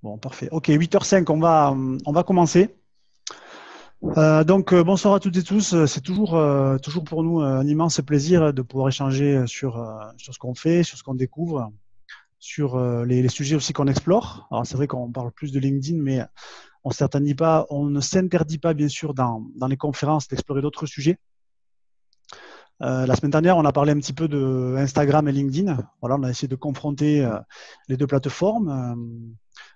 Bon, parfait. Ok, 8h05, on va commencer. Bonsoir à toutes et tous. C'est toujours pour nous un immense plaisir de pouvoir échanger sur ce qu'on fait, sur ce qu'on découvre, sur les sujets aussi qu'on explore. Alors, c'est vrai qu'on parle plus de LinkedIn, mais on ne s'interdit pas, bien sûr, dans les conférences d'explorer d'autres sujets. La semaine dernière, on a parlé un petit peu de Instagram et LinkedIn. Voilà, on a essayé de confronter les deux plateformes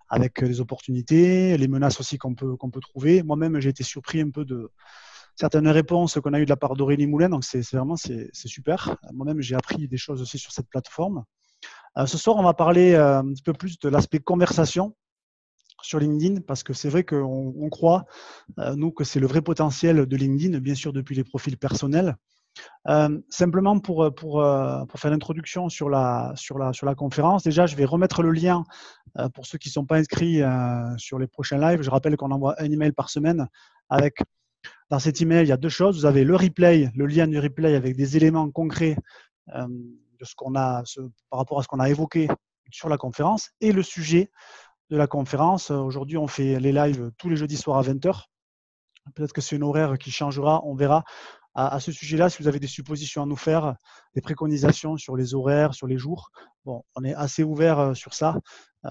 avec les opportunités, les menaces aussi qu'on peut trouver. Moi-même, j'ai été surpris un peu de certaines réponses qu'on a eues de la part d'Aurélie Moulin, donc c'est super. Moi-même, j'ai appris des choses aussi sur cette plateforme. Ce soir, on va parler un petit peu plus de l'aspect conversation sur LinkedIn, parce que c'est vrai qu'on croit, nous, que c'est le vrai potentiel de LinkedIn, bien sûr depuis les profils personnels. Simplement pour faire l'introduction sur la conférence, déjà, je vais remettre le lien pour ceux qui ne sont pas inscrits sur les prochains lives. Je rappelle qu'on envoie un email par semaine avec, dans cet email, il y a deux choses. Vous avez le replay, le lien du replay avec des éléments concrets de par rapport à ce qu'on a évoqué sur la conférence et le sujet de la conférence. Aujourd'hui, on fait les lives tous les jeudis soirs à 20h. Peut-être que c'est une horaire qui changera, on verra. À ce sujet-là, si vous avez des suppositions à nous faire, des préconisations sur les horaires, sur les jours, bon, on est assez ouvert sur ça.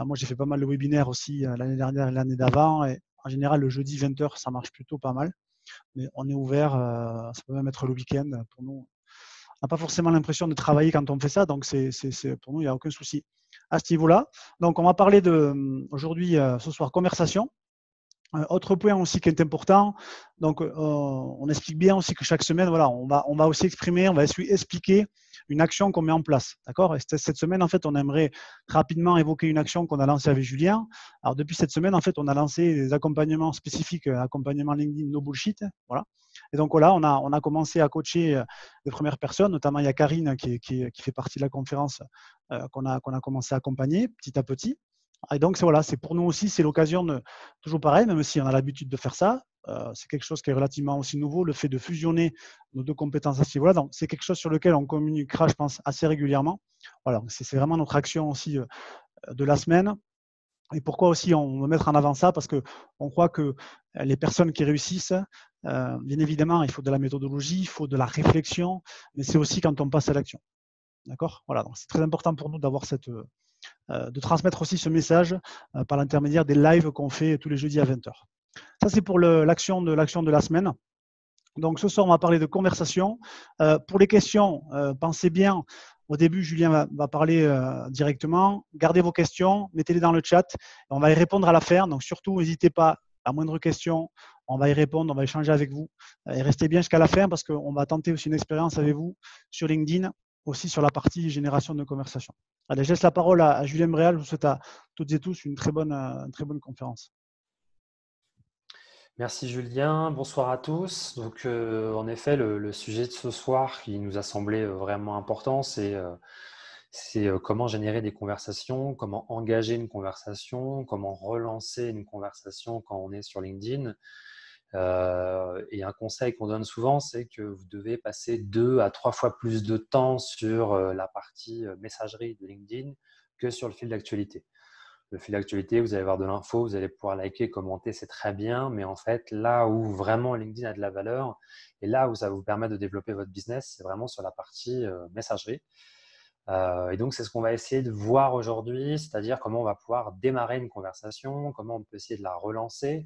Moi, j'ai fait pas mal de webinaires aussi l'année dernière et l'année d'avant. Et en général, le jeudi 20h, ça marche plutôt pas mal. Mais on est ouvert, ça peut même être le week-end. Pour nous, on n'a pas forcément l'impression de travailler quand on fait ça. Donc, pour nous, il n'y a aucun souci à ce niveau-là. Donc, on va parler aujourd'hui, ce soir, conversation. Autre point aussi qui est important, donc on explique bien aussi que chaque semaine, voilà, on va aussi exprimer, on va expliquer une action qu'on met en place, d'accord. Et cette semaine, en fait, on aimerait rapidement évoquer une action qu'on a lancée avec Julien. Alors depuis cette semaine, en fait, on a lancé des accompagnements spécifiques, accompagnement LinkedIn no bullshit, voilà. Et donc voilà, on a commencé à coacher les premières personnes, notamment il y a Karine qui fait partie de la conférence qu'on a commencé à accompagner petit à petit. Et donc voilà, c'est pour nous aussi, c'est l'occasion de toujours pareil, même si on a l'habitude de faire ça, c'est quelque chose qui est relativement aussi nouveau, le fait de fusionner nos deux compétences à ce niveau-là. Donc, c'est quelque chose sur lequel on communiquera, je pense, assez régulièrement. Voilà, c'est vraiment notre action aussi de la semaine. Et pourquoi aussi on veut mettre en avant ça? Parce qu'on croit que les personnes qui réussissent, bien évidemment, il faut de la méthodologie, il faut de la réflexion, mais c'est aussi quand on passe à l'action. D'accord. Voilà, donc c'est très important pour nous d'avoir de transmettre aussi ce message par l'intermédiaire des lives qu'on fait tous les jeudis à 20h. Ça, c'est pour l'action de la semaine. Donc, ce soir, on va parler de conversation. Pour les questions, pensez bien. Au début, Julien va parler directement. Gardez vos questions, mettez-les dans le chat. On va y répondre à la fin. Donc, surtout, n'hésitez pas. La moindre question, on va y répondre, on va échanger avec vous. Et restez bien jusqu'à la fin parce qu'on va tenter aussi une expérience avec vous sur LinkedIn, aussi sur la partie génération de conversation. Allez, je laisse la parole à Julien Bréal. Je vous souhaite à toutes et tous une très bonne conférence. Merci Julien, bonsoir à tous. Donc, en effet, le sujet de ce soir qui nous a semblé vraiment important, c'est comment générer des conversations, comment engager une conversation, comment relancer une conversation quand on est sur LinkedIn. Et un conseil qu'on donne souvent, c'est que vous devez passer 2 à 3 fois plus de temps sur la partie messagerie de LinkedIn que sur le fil d'actualité. Le fil d'actualité, vous allez avoir de l'info, vous allez pouvoir liker, commenter, c'est très bien. Mais en fait, là où vraiment LinkedIn a de la valeur et là où ça va vous permettre de développer votre business, c'est vraiment sur la partie messagerie. Et donc, c'est ce qu'on va essayer de voir aujourd'hui, c'est-à-dire comment on va pouvoir démarrer une conversation, comment on peut essayer de la relancer.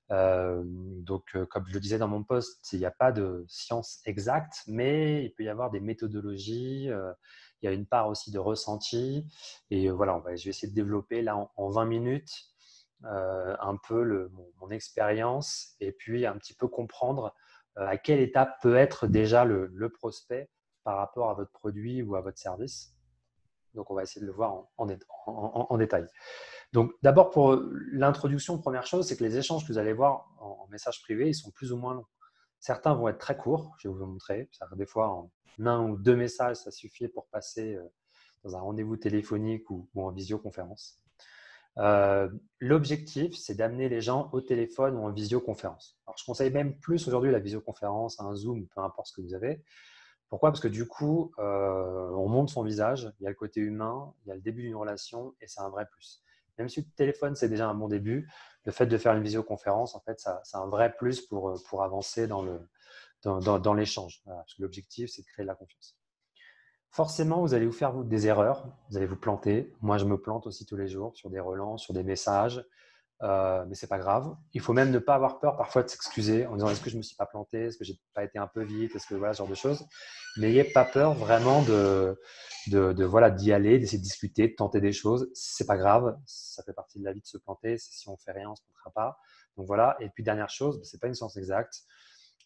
Comme je le disais dans mon post, il n'y a pas de science exacte, mais il peut y avoir des méthodologies. Il y a une part aussi de ressenti. Et voilà, je vais essayer de développer là en 20 minutes un peu mon expérience et puis un petit peu comprendre à quelle étape peut être déjà le prospect par rapport à votre produit ou à votre service. Donc, on va essayer de le voir en détail. Donc, d'abord, pour l'introduction, première chose, c'est que les échanges que vous allez voir en message privé, ils sont plus ou moins longs. Certains vont être très courts, je vais vous montrer. Des fois, en 1 ou 2 messages, ça suffit pour passer dans un rendez-vous téléphonique ou en visioconférence. L'objectif, c'est d'amener les gens au téléphone ou en visioconférence. Alors, je conseille même plus aujourd'hui la visioconférence, un Zoom, peu importe ce que vous avez. Pourquoi? Parce que du coup, on montre son visage, il y a le côté humain, il y a le début d'une relation et c'est un vrai plus. Même si le téléphone, c'est déjà un bon début, le fait de faire une visioconférence, en fait, c'est un vrai plus pour avancer dans l'échange. Voilà, parce que l'objectif, c'est de créer de la confiance. Forcément, vous allez vous faire des erreurs, vous allez vous planter. Moi, je me plante aussi tous les jours sur des relances, sur des messages. Mais c'est pas grave. Il faut même ne pas avoir peur parfois de s'excuser en disant est-ce que je me suis pas planté, est-ce que j'ai pas été un peu vite, est-ce que voilà ce genre de choses. N'ayez pas peur vraiment voilà d'y aller, d'essayer de discuter, de tenter des choses. C'est pas grave, ça fait partie de la vie de se planter. Si on fait rien, on se plantera pas. Donc voilà. Et puis dernière chose, c'est pas une science exacte.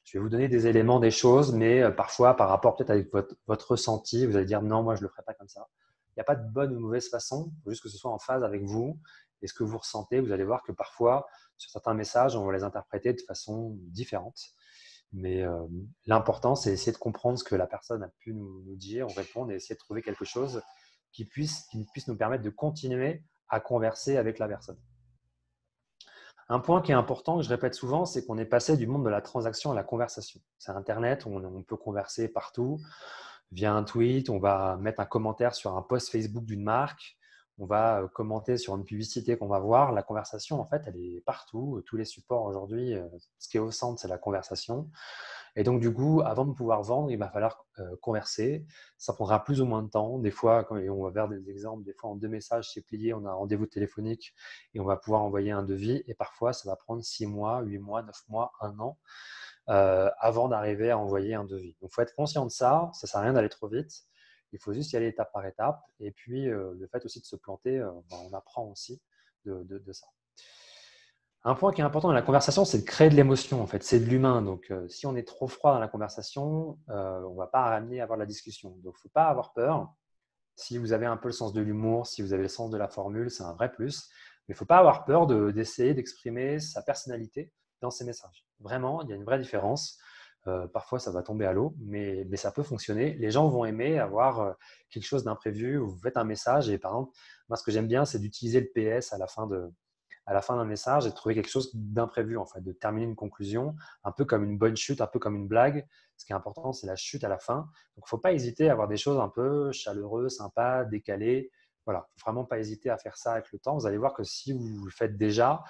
Je vais vous donner des éléments, des choses, mais parfois par rapport peut-être avec votre ressenti, vous allez dire non, moi je le ferai pas comme ça. Il n'y a pas de bonne ou mauvaise façon, il faut juste que ce soit en phase avec vous et ce que vous ressentez. Vous allez voir que parfois, sur certains messages, on va les interpréter de façon différente. Mais l'important, c'est essayer de comprendre ce que la personne a pu nous dire, répondre et essayer de trouver quelque chose qui puisse nous permettre de continuer à converser avec la personne. Un point qui est important, que je répète souvent, c'est qu'on est passé du monde de la transaction à la conversation. C'est Internet, on peut converser partout via un tweet, on va mettre un commentaire sur un post Facebook d'une marque, on va commenter sur une publicité qu'on va voir. La conversation, en fait, elle est partout. Tous les supports aujourd'hui, ce qui est au centre, c'est la conversation. Et donc, du coup, avant de pouvoir vendre, il va falloir converser. Ça prendra plus ou moins de temps. Des fois, on va vers des exemples, des fois en 2 messages, c'est plié, on a un rendez-vous téléphonique et on va pouvoir envoyer un devis. Et parfois, ça va prendre 6 mois, 8 mois, 9 mois, 1 an avant d'arriver à envoyer un devis. Donc, il faut être conscient de ça. Ça ne sert à rien d'aller trop vite. Il faut juste y aller étape par étape. Et puis, le fait aussi de se planter, on apprend aussi de ça. Un point qui est important dans la conversation, c'est de créer de l'émotion. En fait, c'est de l'humain. Donc, si on est trop froid dans la conversation, on ne va pas ramener à avoir la discussion. Donc, il ne faut pas avoir peur. Si vous avez un peu le sens de l'humour, si vous avez le sens de la formule, c'est un vrai plus. Mais il ne faut pas avoir peur d'essayer d'exprimer sa personnalité dans ces messages. Vraiment, il y a une vraie différence. Parfois, ça va tomber à l'eau, mais ça peut fonctionner. Les gens vont aimer avoir quelque chose d'imprévu. Vous faites un message et par exemple, moi, ce que j'aime bien, c'est d'utiliser le PS à la fin d'un message et de trouver quelque chose d'imprévu, en fait, de terminer une conclusion, un peu comme une bonne chute, un peu comme une blague. Ce qui est important, c'est la chute à la fin. Donc, il ne faut pas hésiter à avoir des choses un peu chaleureuses, sympas, décalées. Voilà, il ne faut vraiment pas hésiter à faire ça avec le temps. Vous allez voir que si vous le faites déjà,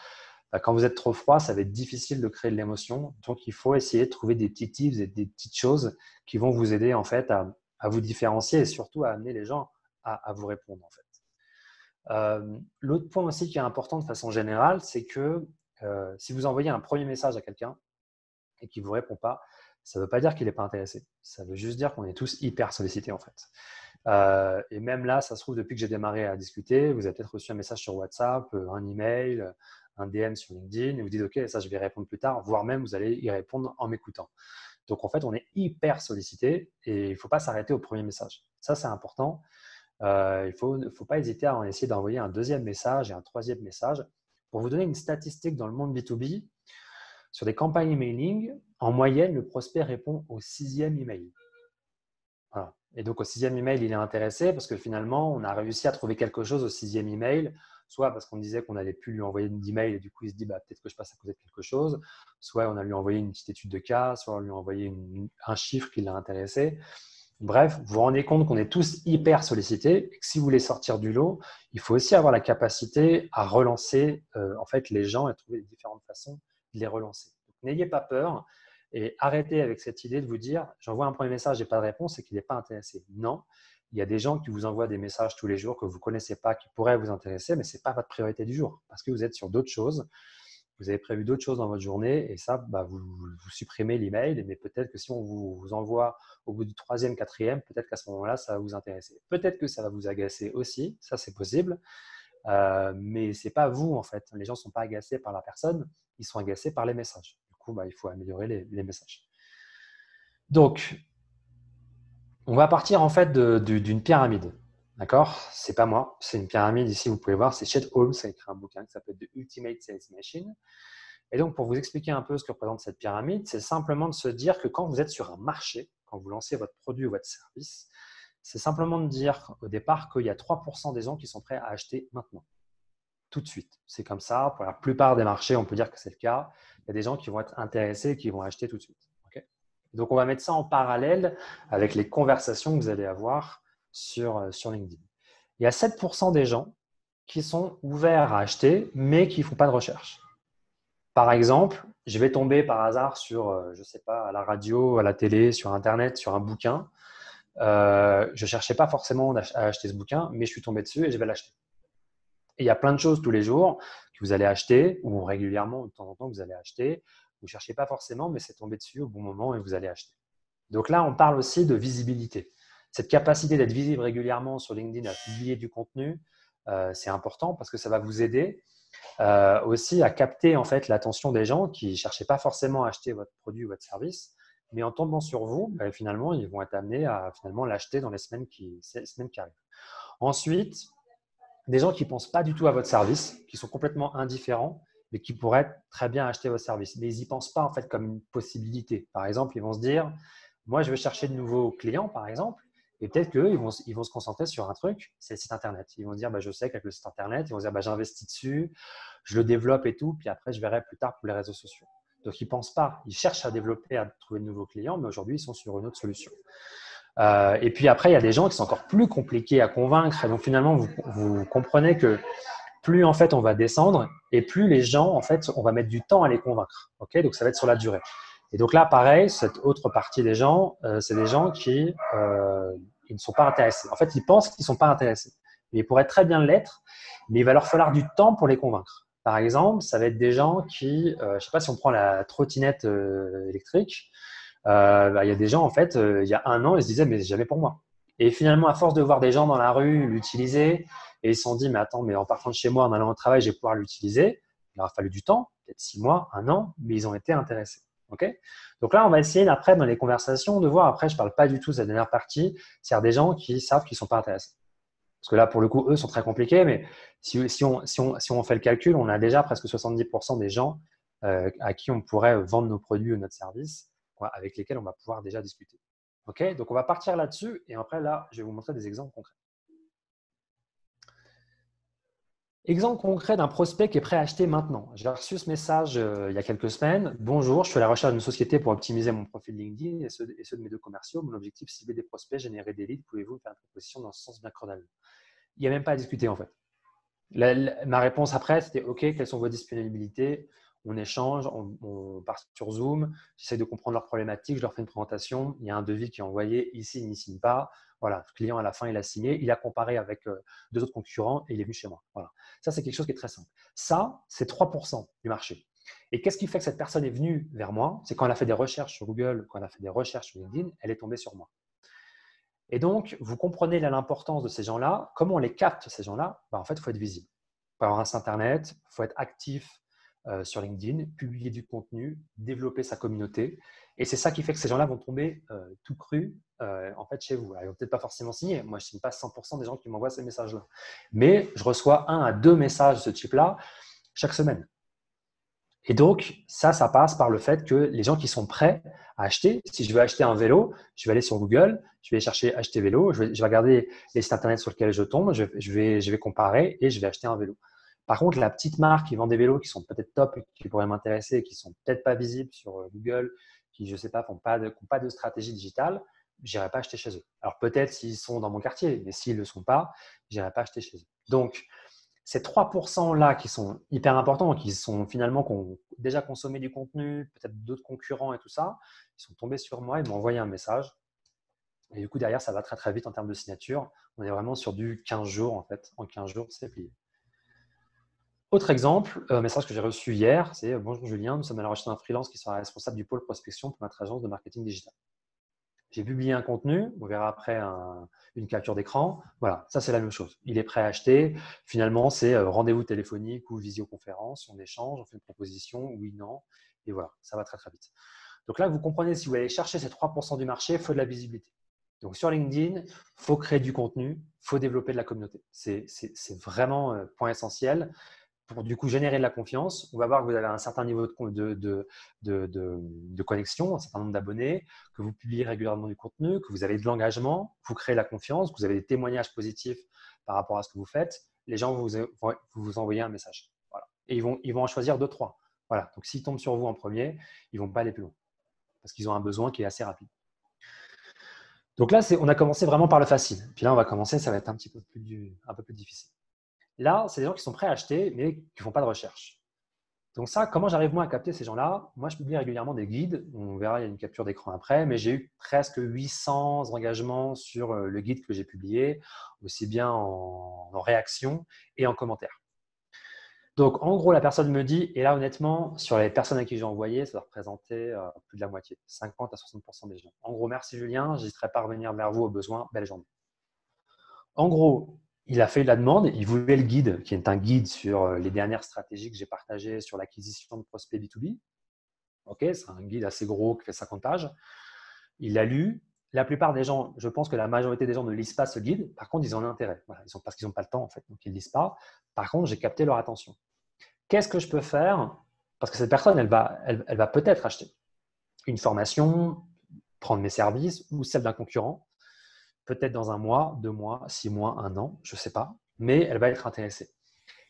quand vous êtes trop froid, ça va être difficile de créer de l'émotion. Donc, il faut essayer de trouver des petits tips et des petites choses qui vont vous aider en fait à vous différencier et surtout à amener les gens à vous répondre en fait. L'autre point aussi qui est important de façon générale, c'est que si vous envoyez un premier message à quelqu'un et qu'il ne vous répond pas, ça ne veut pas dire qu'il n'est pas intéressé. Ça veut juste dire qu'on est tous hyper sollicités en fait. Et même là, ça se trouve, depuis que j'ai démarré à discuter, vous avez peut-être reçu un message sur WhatsApp, un email, un DM sur LinkedIn, et vous dites OK, ça je vais répondre plus tard, voire même vous allez y répondre en m'écoutant. Donc en fait, on est hyper sollicité et il ne faut pas s'arrêter au premier message. Ça, c'est important. Il ne faut pas hésiter à essayer d'envoyer un deuxième message et un troisième message. Pour vous donner une statistique dans le monde B2B, sur des campagnes emailing, en moyenne, le prospect répond au 6e email. Voilà. Et donc, au 6e email, il est intéressé parce que finalement, on a réussi à trouver quelque chose au 6e email, soit parce qu'on disait qu'on n'allait plus lui envoyer d'email et du coup, il se dit peut-être que je passe à côté de quelque chose, soit on a lui envoyé une petite étude de cas, soit on lui a envoyé un chiffre qui l'a intéressé. Bref, vous vous rendez compte qu'on est tous hyper sollicités et que si vous voulez sortir du lot, il faut aussi avoir la capacité à relancer en fait, les gens et trouver différentes façons de les relancer. N'ayez pas peur et arrêtez avec cette idée de vous dire j'envoie un premier message et pas de réponse et qu'il n'est pas intéressé. Non, il y a des gens qui vous envoient des messages tous les jours que vous ne connaissez pas, qui pourraient vous intéresser, mais ce n'est pas votre priorité du jour parce que vous êtes sur d'autres choses. Vous avez prévu d'autres choses dans votre journée et ça, vous supprimez l'email. Mais peut-être que si on vous envoie au bout du 3e, 4e, peut-être qu'à ce moment-là, ça va vous intéresser. Peut-être que ça va vous agacer aussi, ça c'est possible. Mais ce n'est pas vous en fait. Les gens ne sont pas agacés par la personne, ils sont agacés par les messages. Du coup, il faut améliorer les messages. Donc, on va partir en fait d'une pyramide. D'accord? C'est pas moi, c'est une pyramide ici, vous pouvez voir, c'est Chet Holmes qui a écrit un bouquin qui s'appelle The Ultimate Sales Machine. Et donc, pour vous expliquer un peu ce que représente cette pyramide, c'est simplement de se dire que quand vous êtes sur un marché, quand vous lancez votre produit ou votre service, c'est simplement de dire au départ qu'il y a 3% des gens qui sont prêts à acheter maintenant, tout de suite. C'est comme ça, pour la plupart des marchés, on peut dire que c'est le cas. Il y a des gens qui vont être intéressés et qui vont acheter tout de suite. Okay? Donc, on va mettre ça en parallèle avec les conversations que vous allez avoir sur LinkedIn. Il y a 7% des gens qui sont ouverts à acheter, mais qui ne font pas de recherche. Par exemple, je vais tomber par hasard sur, je ne sais pas, à la radio, à la télé, sur Internet, sur un bouquin. Je ne cherchais pas forcément à acheter ce bouquin, mais je suis tombé dessus et je vais l'acheter. Et il y a plein de choses tous les jours que vous allez acheter, ou régulièrement, de temps en temps, vous allez acheter. Vous ne cherchez pas forcément, mais c'est tombé dessus au bon moment et vous allez acheter. Donc là, on parle aussi de visibilité. Cette capacité d'être visible régulièrement sur LinkedIn, à publier du contenu, c'est important parce que ça va vous aider aussi à capter en fait l'attention des gens qui ne cherchaient pas forcément à acheter votre produit ou votre service, mais en tombant sur vous, finalement, ils vont être amenés à finalement l'acheter dans les semaines qui arrivent. Ensuite, des gens qui ne pensent pas du tout à votre service, qui sont complètement indifférents, mais qui pourraient très bien acheter votre service. Mais ils n'y pensent pas en fait comme une possibilité. Par exemple, ils vont se dire, moi, je veux chercher de nouveaux clients, par exemple, et peut-être qu'eux, ils vont se concentrer sur un truc, c'est le site Internet. Ils vont se dire, je sais qu'avec le site Internet, ils vont se dire, j'investis dessus, je le développe et tout, puis après, je verrai plus tard pour les réseaux sociaux. Donc, ils ne pensent pas. Ils cherchent à développer, à trouver de nouveaux clients, mais aujourd'hui, ils sont sur une autre solution. Et puis après, il y a des gens qui sont encore plus compliqués à convaincre. Et donc, finalement, vous comprenez que plus en fait on va descendre et plus les gens, en fait, on va mettre du temps à les convaincre. Okay, donc, ça va être sur la durée. Et donc là, pareil, cette autre partie des gens, c'est des gens qui ils ne sont pas intéressés. En fait, ils pensent qu'ils ne sont pas intéressés. Mais ils pourraient très bien l'être, mais il va leur falloir du temps pour les convaincre. Par exemple, ça va être des gens qui, je ne sais pas si on prend la trottinette électrique, il y a des gens, en fait, il y a un an, ils se disaient, mais c'est jamais pour moi. Et finalement, à force de voir des gens dans la rue l'utiliser, et ils se sont dit, mais attends, mais en partant de chez moi, en allant au travail, je vais pouvoir l'utiliser. Il aura fallu du temps, peut-être 6 mois, 1 an, mais ils ont été intéressés. Okay, donc là, on va essayer après, dans les conversations, de voir, après, je ne parle pas du tout de cette dernière partie, c'est-à-dire des gens qui savent qu'ils ne sont pas intéressés. Parce que là, pour le coup, eux sont très compliqués, mais si on fait le calcul, on a déjà presque 70% des gens à qui on pourrait vendre nos produits ou notre service, avec lesquels on va pouvoir déjà discuter. Okay, donc, on va partir là-dessus et après, là, je vais vous montrer des exemples concrets. Exemple concret d'un prospect qui est prêt à acheter maintenant. J'ai reçu ce message il y a quelques semaines. Bonjour, je suis à la recherche d'une société pour optimiser mon profil LinkedIn et ceux de mes 2 commerciaux. Mon objectif, c'est cibler des prospects, générer des leads. Pouvez-vous me faire une proposition dans ce sens bien chronométré? Il n'y a même pas à discuter en fait. Ma réponse après, c'était OK, quelles sont vos disponibilités? On échange, on part sur Zoom, j'essaie de comprendre leurs problématiques, je leur fais une présentation, il y a un devis qui est envoyé, ici, il ne signe pas. Voilà, le client à la fin, il a signé, il a comparé avec 2 autres concurrents et il est venu chez moi. Voilà. Ça, c'est quelque chose qui est très simple. Ça, c'est 3% du marché. Et qu'est-ce qui fait que cette personne est venue vers moi? C'est quand elle a fait des recherches sur Google, quand elle a fait des recherches sur LinkedIn, elle est tombée sur moi. Et donc, vous comprenez l'importance de ces gens-là. Comment on les capte, ces gens-là? En fait, il faut être visible. Il faut avoir un site Internet, il faut être actif sur LinkedIn, publier du contenu, développer sa communauté. Et c'est ça qui fait que ces gens-là vont tomber tout crus en fait, chez vous. Alors, ils ne vont peut-être pas forcément signer. Moi, je ne signe pas 100% des gens qui m'envoient ces messages-là. Mais je reçois 1 à 2 messages de ce type-là chaque semaine. Et donc, ça passe par le fait que les gens qui sont prêts à acheter, si je veux acheter un vélo, je vais aller sur Google, je vais chercher acheter vélo, je vais regarder les sites Internet sur lesquels je tombe, je vais comparer et je vais acheter un vélo. Par contre, la petite marque qui vend des vélos qui sont peut-être top, qui pourraient m'intéresser, qui ne sont peut-être pas visibles sur Google, qui, je ne sais pas, n'ont pas de stratégie digitale, je n'irai pas acheter chez eux. Alors peut-être s'ils sont dans mon quartier, mais s'ils ne le sont pas, je n'irai pas acheter chez eux. Donc, ces 3%-là qui sont hyper importants, qui sont finalement, qui ont déjà consommé du contenu, peut-être d'autres concurrents et tout ça, ils sont tombés sur moi, ils m'ont envoyé un message. Et du coup, derrière, ça va très, très vite en termes de signature. On est vraiment sur du 15 jours, en fait. En 15 jours, c'est plié. Autre exemple, un message que j'ai reçu hier, c'est « Bonjour Julien, nous sommes à la recherche d'un freelance qui sera responsable du pôle prospection pour notre agence de marketing digital. » J'ai publié un contenu, on verra après une capture d'écran. Voilà, ça c'est la même chose. Il est prêt à acheter. Finalement, c'est rendez-vous téléphonique ou visioconférence. On échange, on fait une proposition, oui, non. Et voilà, ça va très très vite. Donc là, vous comprenez, si vous allez chercher ces 3% du marché, il faut de la visibilité. Donc sur LinkedIn, il faut créer du contenu, il faut développer de la communauté. C'est vraiment un point essentiel. Pour du coup générer de la confiance, on va voir que vous avez un certain niveau de connexion, un certain nombre d'abonnés, que vous publiez régulièrement du contenu, que vous avez de l'engagement, vous créez la confiance, que vous avez des témoignages positifs par rapport à ce que vous faites. Les gens vont vous envoyer un message. Voilà. Et ils vont en choisir 2, 3. Voilà. Donc, s'ils tombent sur vous en premier, ils ne vont pas aller plus loin parce qu'ils ont un besoin qui est assez rapide. Donc là, on a commencé vraiment par le facile. Puis là, on va commencer, ça va être un peu plus difficile. Là, c'est des gens qui sont prêts à acheter, mais qui ne font pas de recherche. Donc ça, comment j'arrive moi à capter ces gens-là? Moi, je publie régulièrement des guides. On verra, il y a une capture d'écran après, mais j'ai eu presque 800 engagements sur le guide que j'ai publié, aussi bien en réaction et en commentaire. Donc, en gros, la personne me dit, et là, honnêtement, sur les personnes à qui j'ai envoyé, ça va représenter plus de la moitié, 50 à 60% des gens. En gros, merci Julien, je n'hésiterai pas à revenir vers vous au besoin. Belle journée. En gros, il a fait la demande, il voulait le guide, qui est un guide sur les dernières stratégies que j'ai partagées sur l'acquisition de prospects B2B. Ok, c'est un guide assez gros qui fait 50 pages. Il l'a lu. La plupart des gens, je pense que la majorité des gens ne lisent pas ce guide. Par contre, ils en ont intérêt. Voilà, parce qu'ils n'ont pas le temps, en fait. Donc, ils ne lisent pas. Par contre, j'ai capté leur attention. Qu'est-ce que je peux faire? Parce que cette personne, elle va peut-être acheter une formation, prendre mes services ou celle d'un concurrent. Peut-être dans 1 mois, 2 mois, 6 mois, 1 an, je ne sais pas. Mais elle va être intéressée.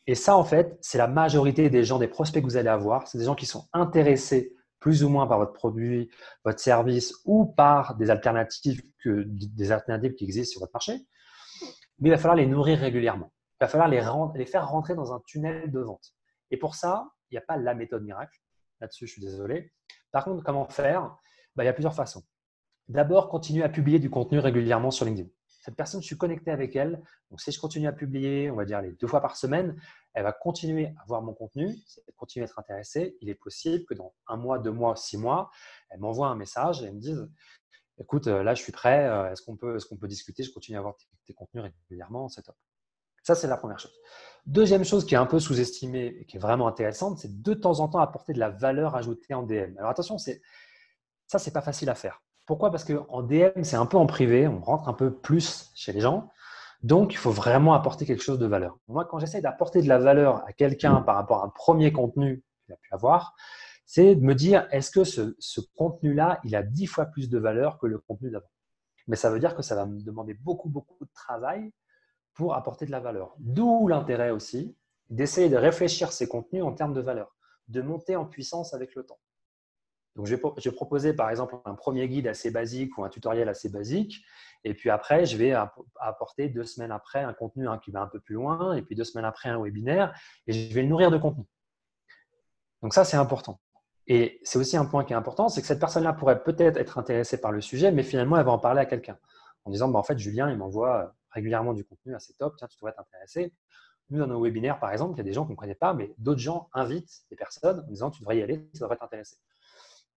Et ça, en fait, c'est la majorité des gens, des prospects que vous allez avoir. C'est des gens qui sont intéressés plus ou moins par votre produit, votre service ou par des alternatives qui existent sur votre marché. Mais il va falloir les nourrir régulièrement. Il va falloir les faire rentrer dans un tunnel de vente. Et pour ça, il n'y a pas la méthode miracle. Là-dessus, je suis désolé. Par contre, comment faire? Il y a plusieurs façons. D'abord, continuer à publier du contenu régulièrement sur LinkedIn. Cette personne, je suis connecté avec elle. Donc, si je continue à publier, on va dire les 2 fois par semaine, elle va continuer à voir mon contenu, elle va continuer à être intéressée. Il est possible que dans 1 mois, 2 mois, 6 mois, elle m'envoie un message et elle me dise « Écoute, là, je suis prêt. Est-ce qu'on peut discuter? Je continue à voir tes contenus régulièrement. C'est top. » Ça, c'est la première chose. Deuxième chose qui est un peu sous-estimée et qui est vraiment intéressante, c'est de temps en temps apporter de la valeur ajoutée en DM. Alors attention, ça, c'est pas facile à faire. Pourquoi? Parce qu'en DM, c'est un peu en privé, on rentre un peu plus chez les gens. Donc, il faut vraiment apporter quelque chose de valeur. Moi, quand j'essaie d'apporter de la valeur à quelqu'un par rapport à un premier contenu qu'il a pu avoir, c'est de me dire, est-ce que ce contenu-là, il a 10 fois plus de valeur que le contenu d'avant? Mais ça veut dire que ça va me demander beaucoup, beaucoup de travail pour apporter de la valeur. D'où l'intérêt aussi d'essayer de réfléchir ces contenus en termes de valeur, de monter en puissance avec le temps. Donc, je vais proposer par exemple un premier guide assez basique ou un tutoriel assez basique. Et puis après, je vais apporter 2 semaines après un contenu qui va un peu plus loin. Et puis 2 semaines après, un webinaire. Et je vais le nourrir de contenu. Donc ça, c'est important. Et c'est aussi un point qui est important, c'est que cette personne-là pourrait peut-être être intéressée par le sujet, mais finalement, elle va en parler à quelqu'un. En disant, en fait, Julien, il m'envoie régulièrement du contenu assez top. Tiens, tu devrais t'intéresser. Nous, dans nos webinaires, par exemple, il y a des gens qu'on ne connaît pas, mais d'autres gens invitent des personnes en disant, tu devrais y aller, ça devrait t'intéresser.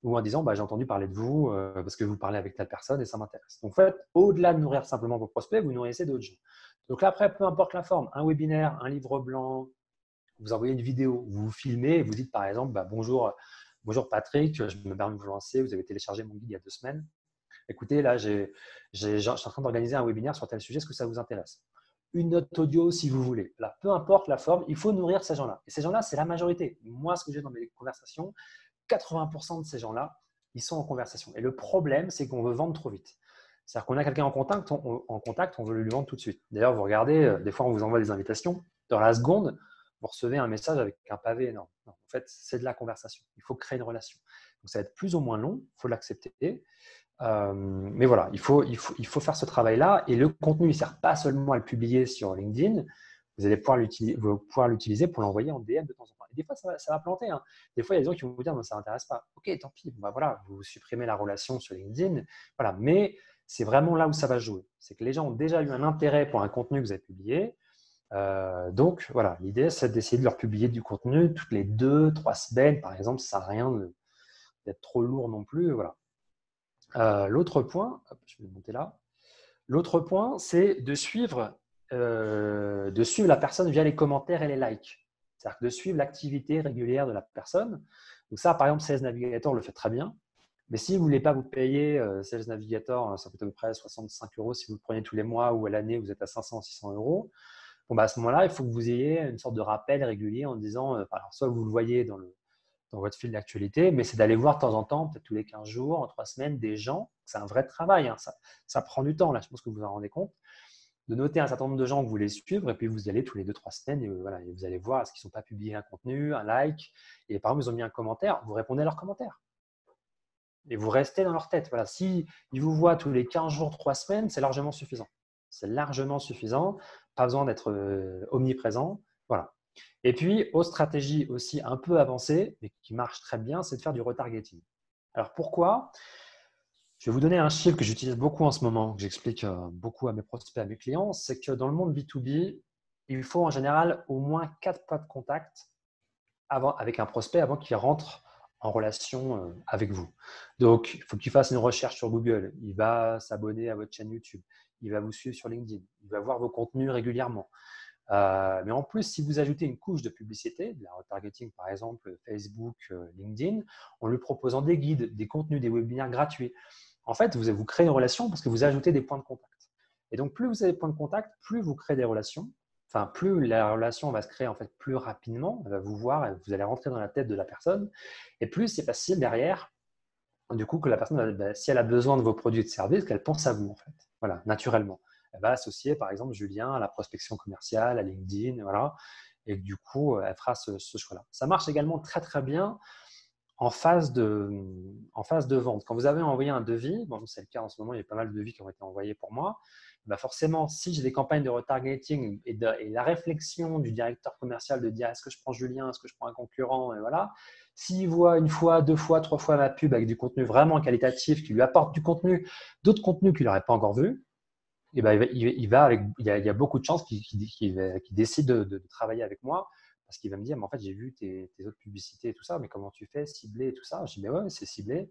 Ou en disant, j'ai entendu parler de vous parce que vous parlez avec telle personne et ça m'intéresse. Donc, en fait, au-delà de nourrir simplement vos prospects, vous nourrissez d'autres gens. Donc là, après, peu importe la forme, un webinaire, un livre blanc, vous envoyez une vidéo, vous vous filmez et vous dites par exemple, bonjour Patrick, je me permets de vous lancer, vous avez téléchargé mon guide il y a 2 semaines. Écoutez, là, je suis en train d'organiser un webinaire sur tel sujet, est-ce que ça vous intéresse? Une note audio si vous voulez. Là, peu importe la forme, il faut nourrir ces gens-là. Et ces gens-là, c'est la majorité. Moi, ce que j'ai dans mes conversations, 80% de ces gens-là, ils sont en conversation. Et le problème, c'est qu'on veut vendre trop vite. C'est-à-dire qu'on a quelqu'un en contact, on veut lui vendre tout de suite. D'ailleurs, vous regardez, des fois, on vous envoie des invitations. Dans la seconde, vous recevez un message avec un pavé énorme. Non, en fait, c'est de la conversation. Il faut créer une relation. Donc, ça va être plus ou moins long, il faut l'accepter. Mais voilà, il faut faire ce travail-là. Et le contenu, il ne sert pas seulement à le publier sur LinkedIn. Vous allez pouvoir l'utiliser pour l'envoyer en DM de temps en temps. Et des fois, ça va planter. Hein. Des fois, il y a des gens qui vont vous dire non, ça ne m'intéresse pas. Ok, tant pis. Voilà, vous supprimez la relation sur LinkedIn. Voilà. Mais c'est vraiment là où ça va jouer. C'est que les gens ont déjà eu un intérêt pour un contenu que vous avez publié. Donc, voilà, l'idée, c'est d'essayer de leur publier du contenu toutes les 2-3 semaines, par exemple. Ça ne sert à rien d'être trop lourd non plus. Voilà. L'autre point, je vais monter là. L'autre point, c'est de suivre la personne via les commentaires et les likes. C'est-à-dire de suivre l'activité régulière de la personne. Donc ça, par exemple, Sales Navigator le fait très bien. Mais si vous ne voulez pas vous payer Sales Navigator, ça coûte à peu près 65 € si vous le prenez tous les mois ou à l'année, vous êtes à 500-600 €. À ce moment-là, il faut que vous ayez une sorte de rappel régulier en disant, alors soit vous le voyez dans votre fil d'actualité, mais c'est d'aller voir de temps en temps, peut-être tous les 15 jours, en 3 semaines, des gens. C'est un vrai travail, hein, ça prend du temps, là, je pense que vous vous en rendez compte, de noter un certain nombre de gens que vous voulez suivre, et puis vous y allez tous les 2-3 semaines, et, voilà, et vous allez voir est-ce qu'ils ne sont pas publiés un contenu, un like, et par exemple, ils ont mis un commentaire, vous répondez à leurs commentaires. Et vous restez dans leur tête. Voilà, si ils vous voient tous les 15 jours, 3 semaines, c'est largement suffisant. C'est largement suffisant pas besoin d'être omniprésent. Voilà. Et puis, aux stratégies aussi un peu avancées, mais qui marchent très bien, c'est de faire du retargeting. Alors, pourquoi? Je vais vous donner un chiffre que j'utilise beaucoup en ce moment, que j'explique beaucoup à mes prospects, à mes clients, c'est que dans le monde B2B, il faut en général au moins 4 points de contact avec un prospect avant qu'il rentre en relation avec vous. Donc, il faut qu'il fasse une recherche sur Google, il va s'abonner à votre chaîne YouTube, il va vous suivre sur LinkedIn, il va voir vos contenus régulièrement. Mais en plus, si vous ajoutez une couche de publicité, de la retargeting par exemple, Facebook, LinkedIn, en lui proposant des guides, des contenus, des webinaires gratuits, en fait, vous créez une relation parce que vous ajoutez des points de contact. Et donc, plus vous avez des points de contact, plus vous créez des relations. Enfin, plus la relation va se créer en fait plus rapidement, elle va vous voir, vous allez rentrer dans la tête de la personne, et plus c'est facile derrière, du coup, que la personne, si elle a besoin de vos produits et de services, qu'elle pense à vous en fait, voilà, naturellement. Elle va associer par exemple Julien à la prospection commerciale, à LinkedIn, voilà, et du coup, elle fera ce choix-là. Ça marche également très très bien en phase de vente. Quand vous avez envoyé un devis, bon, c'est le cas en ce moment, il y a pas mal de devis qui ont été envoyés pour moi, forcément, si j'ai des campagnes de retargeting et la réflexion du directeur commercial de dire est-ce que je prends Julien, est-ce que je prends un concurrent, et voilà, s'il voit une fois, deux fois, trois fois ma pub avec du contenu vraiment qualitatif qui lui apporte du contenu, d'autres contenus qu'il n'aurait pas encore vus, et il y a beaucoup de chances qu'il décide de travailler avec moi. Parce qu'il va me dire, mais en fait, j'ai vu tes autres publicités et tout ça, mais comment tu fais, ciblé et tout ça? Je dis, mais ouais, c'est ciblé.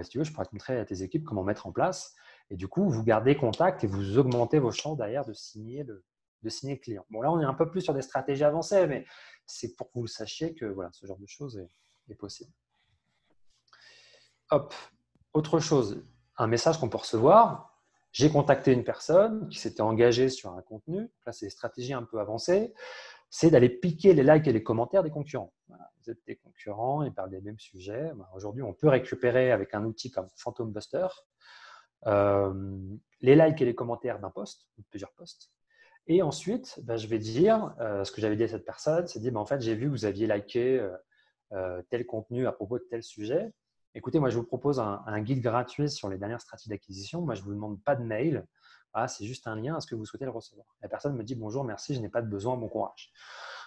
Si tu veux, je pourrais te montrer à tes équipes comment mettre en place. Et du coup, vous gardez contact et vous augmentez vos chances derrière de signer le client. Bon, là, on est un peu plus sur des stratégies avancées, mais c'est pour que vous le sachiez que voilà, ce genre de choses est possible. Hop, autre chose, un message qu'on peut recevoir. J'ai contacté une personne qui s'était engagée sur un contenu. Là, c'est des stratégies un peu avancées. C'est d'aller piquer les likes et les commentaires des concurrents. Voilà, vous êtes des concurrents, ils parlent des mêmes sujets. Aujourd'hui, on peut récupérer avec un outil comme Phantom Buster les likes et les commentaires d'un post, ou de plusieurs posts. Et ensuite, je vais dire ce que j'avais dit à cette personne, c'est dire en fait, j'ai vu que vous aviez liké tel contenu à propos de tel sujet. Écoutez, moi, je vous propose un guide gratuit sur les dernières stratégies d'acquisition. Moi, je ne vous demande pas de mail. Voilà, c'est juste un lien. Est-ce que vous souhaitez le recevoir? La personne me dit bonjour, merci, je n'ai pas de besoin, bon courage.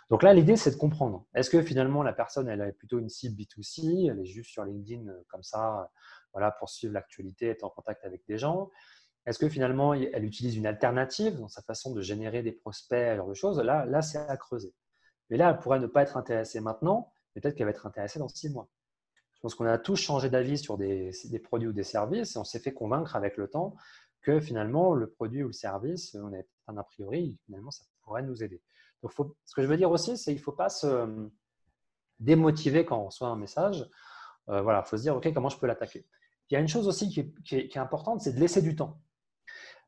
Donc là, l'idée, c'est de comprendre. Est-ce que finalement, la personne, elle est plutôt une cible B2C, elle est juste sur LinkedIn comme ça, voilà, pour suivre l'actualité, être en contact avec des gens? Est-ce que finalement, elle utilise une alternative dans sa façon de générer des prospects, ce genre de choses? Là, c'est à creuser. Mais là, elle pourrait ne pas être intéressée maintenant, mais peut-être qu'elle va être intéressée dans 6 mois. Je pense qu'on a tous changé d'avis sur des produits ou des services et on s'est fait convaincre avec le temps que finalement, le produit ou le service, on avait un a priori, finalement, ça pourrait nous aider. Donc, ce que je veux dire aussi, c'est qu'il ne faut pas se démotiver quand on reçoit un message. Voilà, il faut se dire, OK, comment je peux l'attaquer? Il y a une chose aussi qui est importante, c'est de laisser du temps.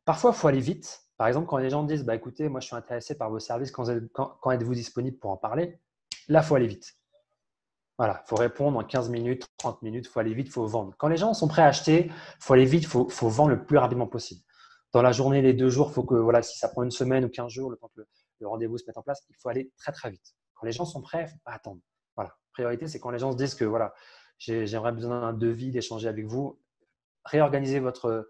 Parfois, il faut aller vite. Par exemple, quand les gens disent, écoutez, moi, je suis intéressé par vos services, quand êtes-vous disponible pour en parler? Là, il faut aller vite. Voilà, il faut répondre en 15 minutes, 30 minutes, il faut aller vite, il faut vendre. Quand les gens sont prêts à acheter, il faut aller vite, il faut vendre le plus rapidement possible. Dans la journée, les 2 jours, il faut que, voilà, si ça prend une semaine ou 15 jours, le temps que le rendez-vous se mette en place, il faut aller très, très vite. Quand les gens sont prêts, il ne faut pas attendre. Voilà. La priorité, c'est quand les gens se disent que voilà, j'aimerais besoin d'un devis, d'échanger avec vous, réorganisez votre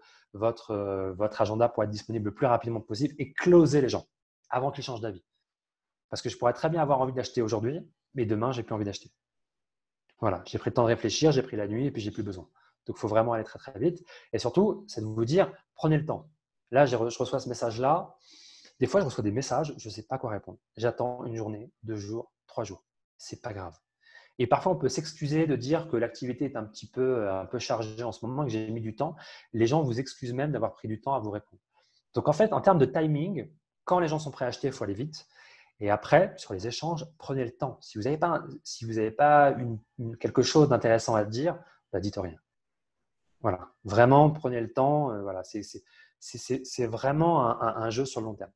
agenda pour être disponible le plus rapidement possible et closer les gens avant qu'ils changent d'avis. Parce que je pourrais très bien avoir envie d'acheter aujourd'hui, mais demain, je n'ai plus envie d'acheter. Voilà, j'ai pris le temps de réfléchir, j'ai pris la nuit et puis j'ai plus besoin. Donc, il faut vraiment aller très, très vite. Et surtout, c'est de vous dire, prenez le temps. Là, je reçois ce message-là. Des fois, je reçois des messages, je ne sais pas quoi répondre. J'attends une journée, 2 jours, 3 jours. Ce n'est pas grave. Et parfois, on peut s'excuser de dire que l'activité est un peu chargée en ce moment, que j'ai mis du temps. Les gens vous excusent même d'avoir pris du temps à vous répondre. Donc, en fait, en termes de timing, quand les gens sont prêts à acheter, il faut aller vite. Et après, sur les échanges, prenez le temps. Si vous n'avez pas quelque chose d'intéressant à dire, dites rien. Voilà, vraiment, prenez le temps. Voilà, c'est vraiment un jeu sur le long terme.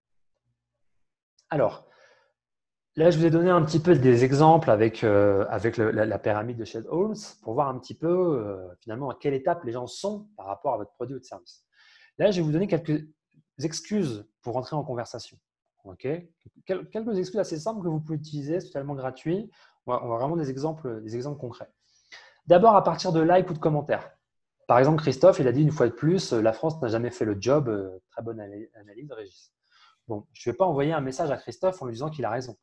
Alors, là, je vous ai donné un petit peu des exemples avec la pyramide de Shed Holmes pour voir un petit peu finalement à quelle étape les gens sont par rapport à votre produit ou de service. Là, je vais vous donner quelques excuses pour rentrer en conversation. Okay. Quelques excuses assez simples que vous pouvez utiliser, c'est totalement gratuit. On va vraiment des exemples concrets. D'abord, à partir de likes ou de commentaires. Par exemple, Christophe, il a dit une fois de plus, la France n'a jamais fait le job. Très bonne analyse, Régis. Bon, je ne vais pas envoyer un message à Christophe en lui disant qu'il a raison.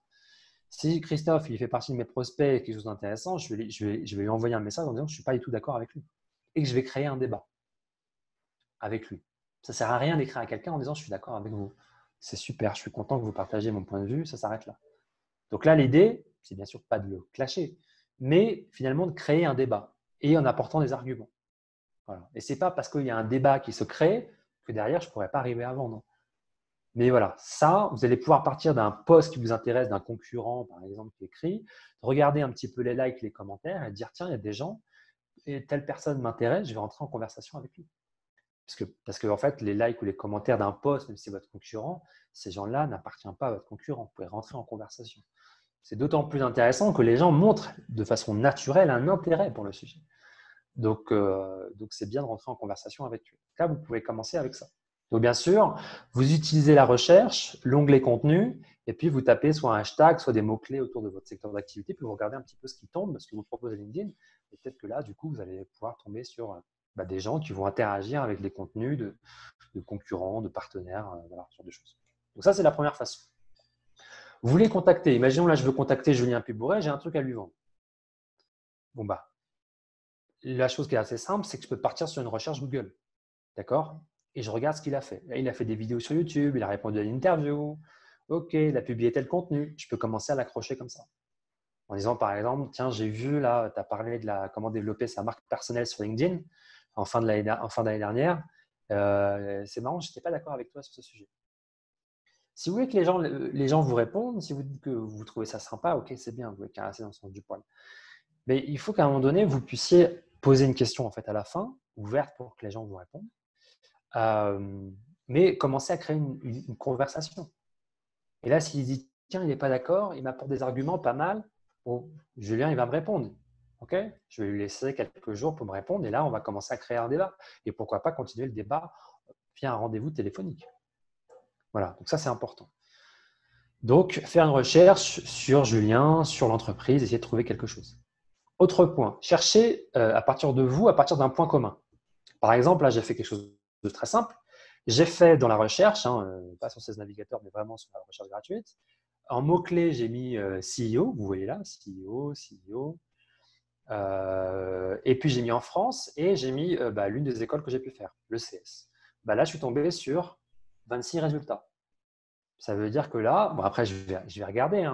Si Christophe il fait partie de mes prospects et quelque chose d'intéressant, je vais lui envoyer un message en disant que je ne suis pas du tout d'accord avec lui et que je vais créer un débat avec lui. Ça ne sert à rien d'écrire à quelqu'un en disant je suis d'accord avec vous. C'est super, je suis content que vous partagiez mon point de vue, ça s'arrête là. Donc là, l'idée, c'est bien sûr pas de le clasher, mais finalement de créer un débat et en apportant des arguments. Voilà. Et ce n'est pas parce qu'il y a un débat qui se crée que derrière, je ne pourrais pas arriver à vendre. Mais voilà, ça, vous allez pouvoir partir d'un post qui vous intéresse, d'un concurrent, par exemple, qui écrit, regarder un petit peu les likes, les commentaires et dire, tiens, il y a des gens, et telle personne m'intéresse, je vais rentrer en conversation avec lui. Parce que en fait, les likes ou les commentaires d'un post, même si c'est votre concurrent, ces gens-là n'appartiennent pas à votre concurrent. Vous pouvez rentrer en conversation. C'est d'autant plus intéressant que les gens montrent de façon naturelle un intérêt pour le sujet. Donc c'est bien de rentrer en conversation avec eux. Là, vous pouvez commencer avec ça. Donc, bien sûr, vous utilisez la recherche, l'onglet contenu, et puis vous tapez soit un hashtag, soit des mots-clés autour de votre secteur d'activité, puis vous regardez un petit peu ce qui tombe, ce que vous propose LinkedIn. Et peut-être que là, du coup, vous allez pouvoir tomber sur des gens qui vont interagir avec les contenus de concurrents, de partenaires, voilà, ce genre de choses. Donc, ça, c'est la première façon. Vous voulez contacter, imaginons là, je veux contacter Julien Pibouret, j'ai un truc à lui vendre. Bon, la chose qui est assez simple, c'est que je peux partir sur une recherche Google. D'accord? Et je regarde ce qu'il a fait. Là, il a fait des vidéos sur YouTube, il a répondu à une interview. OK, il a publié tel contenu. Je peux commencer à l'accrocher comme ça. En disant, par exemple, tiens, j'ai vu là, tu as parlé de comment développer sa marque personnelle sur LinkedIn en fin d'année dernière. C'est marrant, je n'étais pas d'accord avec toi sur ce sujet. Si vous voulez que les gens vous répondent, si vous dites que vous trouvez ça sympa, OK, c'est bien, vous voulez caresser dans le sens du poil. Mais il faut qu'à un moment donné, vous puissiez poser une question en fait à la fin, ouverte pour que les gens vous répondent. Mais commencer à créer une conversation. Et là, s'il dit, tiens, il n'est pas d'accord, il m'apporte des arguments pas mal, bon, Julien, il va me répondre. OK? Je vais lui laisser quelques jours pour me répondre et là, on va commencer à créer un débat. Et pourquoi pas continuer le débat via un rendez-vous téléphonique. Voilà, donc ça, c'est important. Donc, faire une recherche sur Julien, sur l'entreprise, essayer de trouver quelque chose. Autre point, chercher à partir de vous, à partir d'un point commun. Par exemple, là, j'ai fait quelque chose de très simple. J'ai fait dans la recherche, pas sur 16 navigateurs, mais vraiment sur la recherche gratuite. En mots-clés, j'ai mis CEO, vous voyez là, CEO. Et puis, j'ai mis en France et j'ai mis l'une des écoles que j'ai pu faire, le CS. Là, je suis tombé sur 26 résultats. Ça veut dire que là, bon, après, je vais regarder.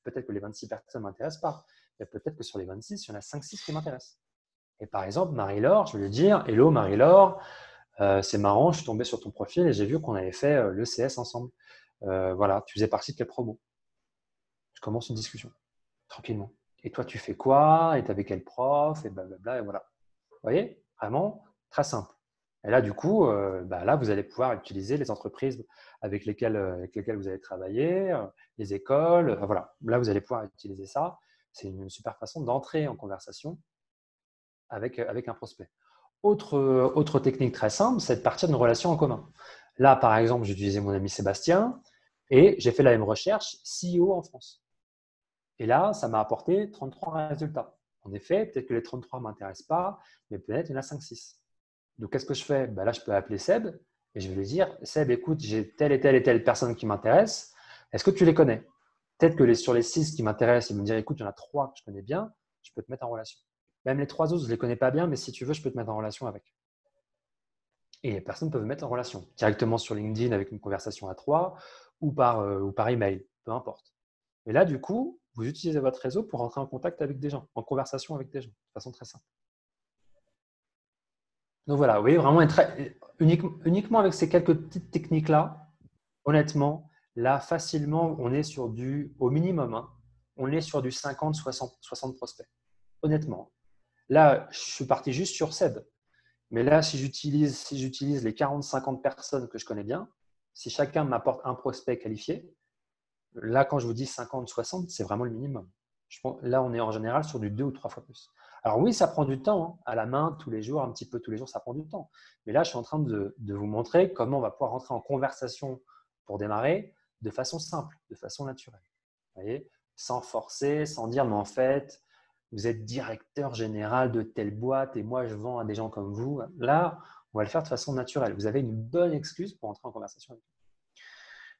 Peut-être que les 26 personnes ne m'intéressent pas. Mais peut-être que sur les 26, il y en a 5-6 qui m'intéressent. Et par exemple, Marie-Laure, je vais lui dire, hello Marie-Laure, c'est marrant, je suis tombé sur ton profil et j'ai vu qu'on avait fait le CS ensemble. Voilà, tu faisais partie de quelle promo? Je commence une discussion, tranquillement. Et toi, tu fais quoi? Et tu avais quel prof? Et blablabla, et voilà. Vous voyez? Vraiment très simple. Et là, du coup, là, vous allez pouvoir utiliser les entreprises avec lesquelles vous allez travailler, les écoles. Voilà. Là, vous allez pouvoir utiliser ça. C'est une super façon d'entrer en conversation avec un prospect. Autre technique très simple, c'est de partir d'une relation en commun. Là, par exemple, j'ai utilisé mon ami Sébastien et j'ai fait la même recherche CEO en France. Et là, ça m'a apporté 33 résultats. En effet, peut-être que les 33 ne m'intéressent pas, mais peut-être il y en a 5-6. Donc, qu'est-ce que je fais? Là, je peux appeler Seb et je vais lui dire, Seb, écoute, j'ai telle et telle personne qui m'intéresse. Est-ce que tu les connais? Peut-être que sur les 6 qui m'intéressent, ils vont me dire, écoute, il y en a 3 que je connais bien, je peux te mettre en relation. Même les 3 autres, je ne les connais pas bien, mais si tu veux, je peux te mettre en relation avec. Et les personnes peuvent me mettre en relation directement sur LinkedIn avec une conversation à 3 ou par email, peu importe. Et là, du coup, vous utilisez votre réseau pour rentrer en contact avec des gens, en conversation avec des gens, de façon très simple. Donc voilà, vous voyez, vraiment uniquement avec ces quelques petites techniques-là, honnêtement, là, facilement, on est sur au minimum, on est sur du 50, 60 prospects. Honnêtement. Là, je suis parti juste sur Seb. Mais là, si j'utilise les 40-50 personnes que je connais bien, si chacun m'apporte un prospect qualifié, là, quand je vous dis 50-60, c'est vraiment le minimum. Là, on est en général sur du 2 ou 3 fois plus. Alors oui, ça prend du temps, à la main, tous les jours, un petit peu tous les jours, ça prend du temps. Mais là, je suis en train de vous montrer comment on va pouvoir rentrer en conversation pour démarrer de façon simple, de façon naturelle. Vous voyez, sans forcer, sans dire, mais en fait, vous êtes directeur général de telle boîte et moi, je vends à des gens comme vous. Là, on va le faire de façon naturelle. Vous avez une bonne excuse pour entrer en conversation avec eux.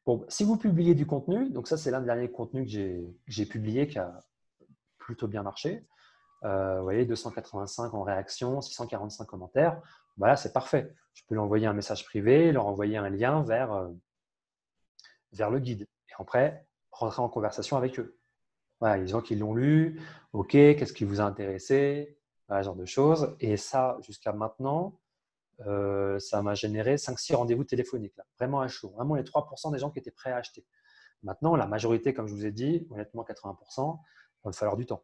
Bon, si vous publiez du contenu, donc ça, c'est l'un des derniers contenus que j'ai publié qui a plutôt bien marché. Vous voyez, 285 en réaction, 645 commentaires. Voilà, c'est parfait. Je peux lui envoyer un message privé, leur envoyer un lien vers le guide. Et après, rentrer en conversation avec eux. Voilà, les gens qui l'ont lu, OK, qu'est-ce qui vous a intéressé, voilà, ce genre de choses. Et ça, jusqu'à maintenant, ça m'a généré 5-6 rendez-vous téléphoniques, là, vraiment à chaud. Vraiment les 3% des gens qui étaient prêts à acheter. Maintenant, la majorité, comme je vous ai dit, honnêtement 80%, il va me falloir du temps.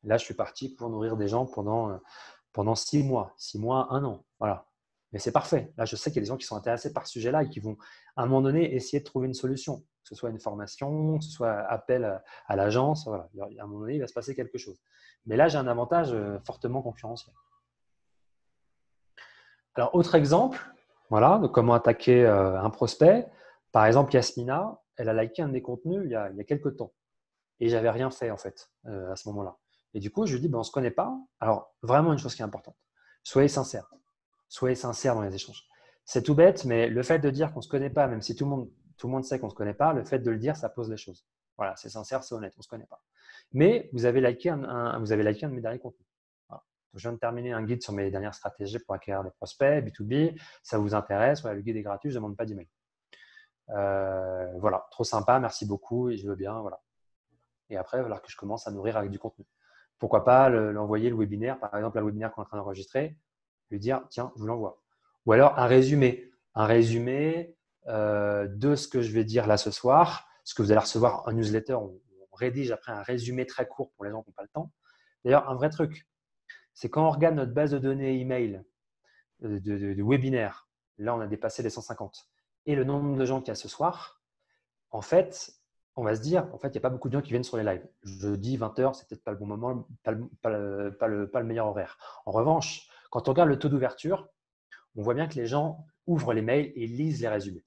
Là, je suis parti pour nourrir des gens pendant 6 mois, 6 mois, 1 an. Voilà. Mais c'est parfait. Là, je sais qu'il y a des gens qui sont intéressés par ce sujet-là et qui vont, à un moment donné, essayer de trouver une solution. Que ce soit une formation, que ce soit appel à l'agence. Voilà. À un moment donné, il va se passer quelque chose. Mais là, j'ai un avantage fortement concurrentiel. Alors, autre exemple, voilà, de comment attaquer un prospect. Par exemple, Yasmina, elle a liké un de mes contenus il y a quelques temps. Et je n'avais rien fait, en fait, à ce moment-là. Et du coup, je lui dis, ben, on ne se connaît pas. Alors, vraiment, une chose qui est importante, soyez sincère. Soyez sincère dans les échanges. C'est tout bête, mais le fait de dire qu'on ne se connaît pas, même si tout le monde sait qu'on ne se connaît pas, le fait de le dire, ça pose les choses. Voilà, c'est sincère, c'est honnête, on ne se connaît pas. Mais vous avez liké un de mes derniers contenus. Voilà. Donc, je viens de terminer un guide sur mes dernières stratégies pour acquérir des prospects, B2B. Ça vous intéresse, voilà, le guide est gratuit, je ne demande pas d'email. Voilà, trop sympa, merci beaucoup et je veux bien. Voilà. Et après, il va falloir que je commence à nourrir avec du contenu. Pourquoi pas l'envoyer le webinaire, par exemple, le webinaire qu'on est en train d'enregistrer, lui dire, tiens, je vous l'envoie. Ou alors un résumé de ce que je vais dire là ce soir, ce que vous allez recevoir en newsletter. On rédige après un résumé très court pour les gens qui n'ont pas le temps. D'ailleurs, un vrai truc, c'est quand on regarde notre base de données email de webinaire, là, on a dépassé les 150, et le nombre de gens qu'il y a ce soir, en fait, on va se dire, en fait, il n'y a pas beaucoup de gens qui viennent sur les lives. Jeudi, 20h, c'est peut-être pas le bon moment, pas le meilleur horaire. En revanche, quand on regarde le taux d'ouverture, on voit bien que les gens ouvrent les mails et lisent les résumés.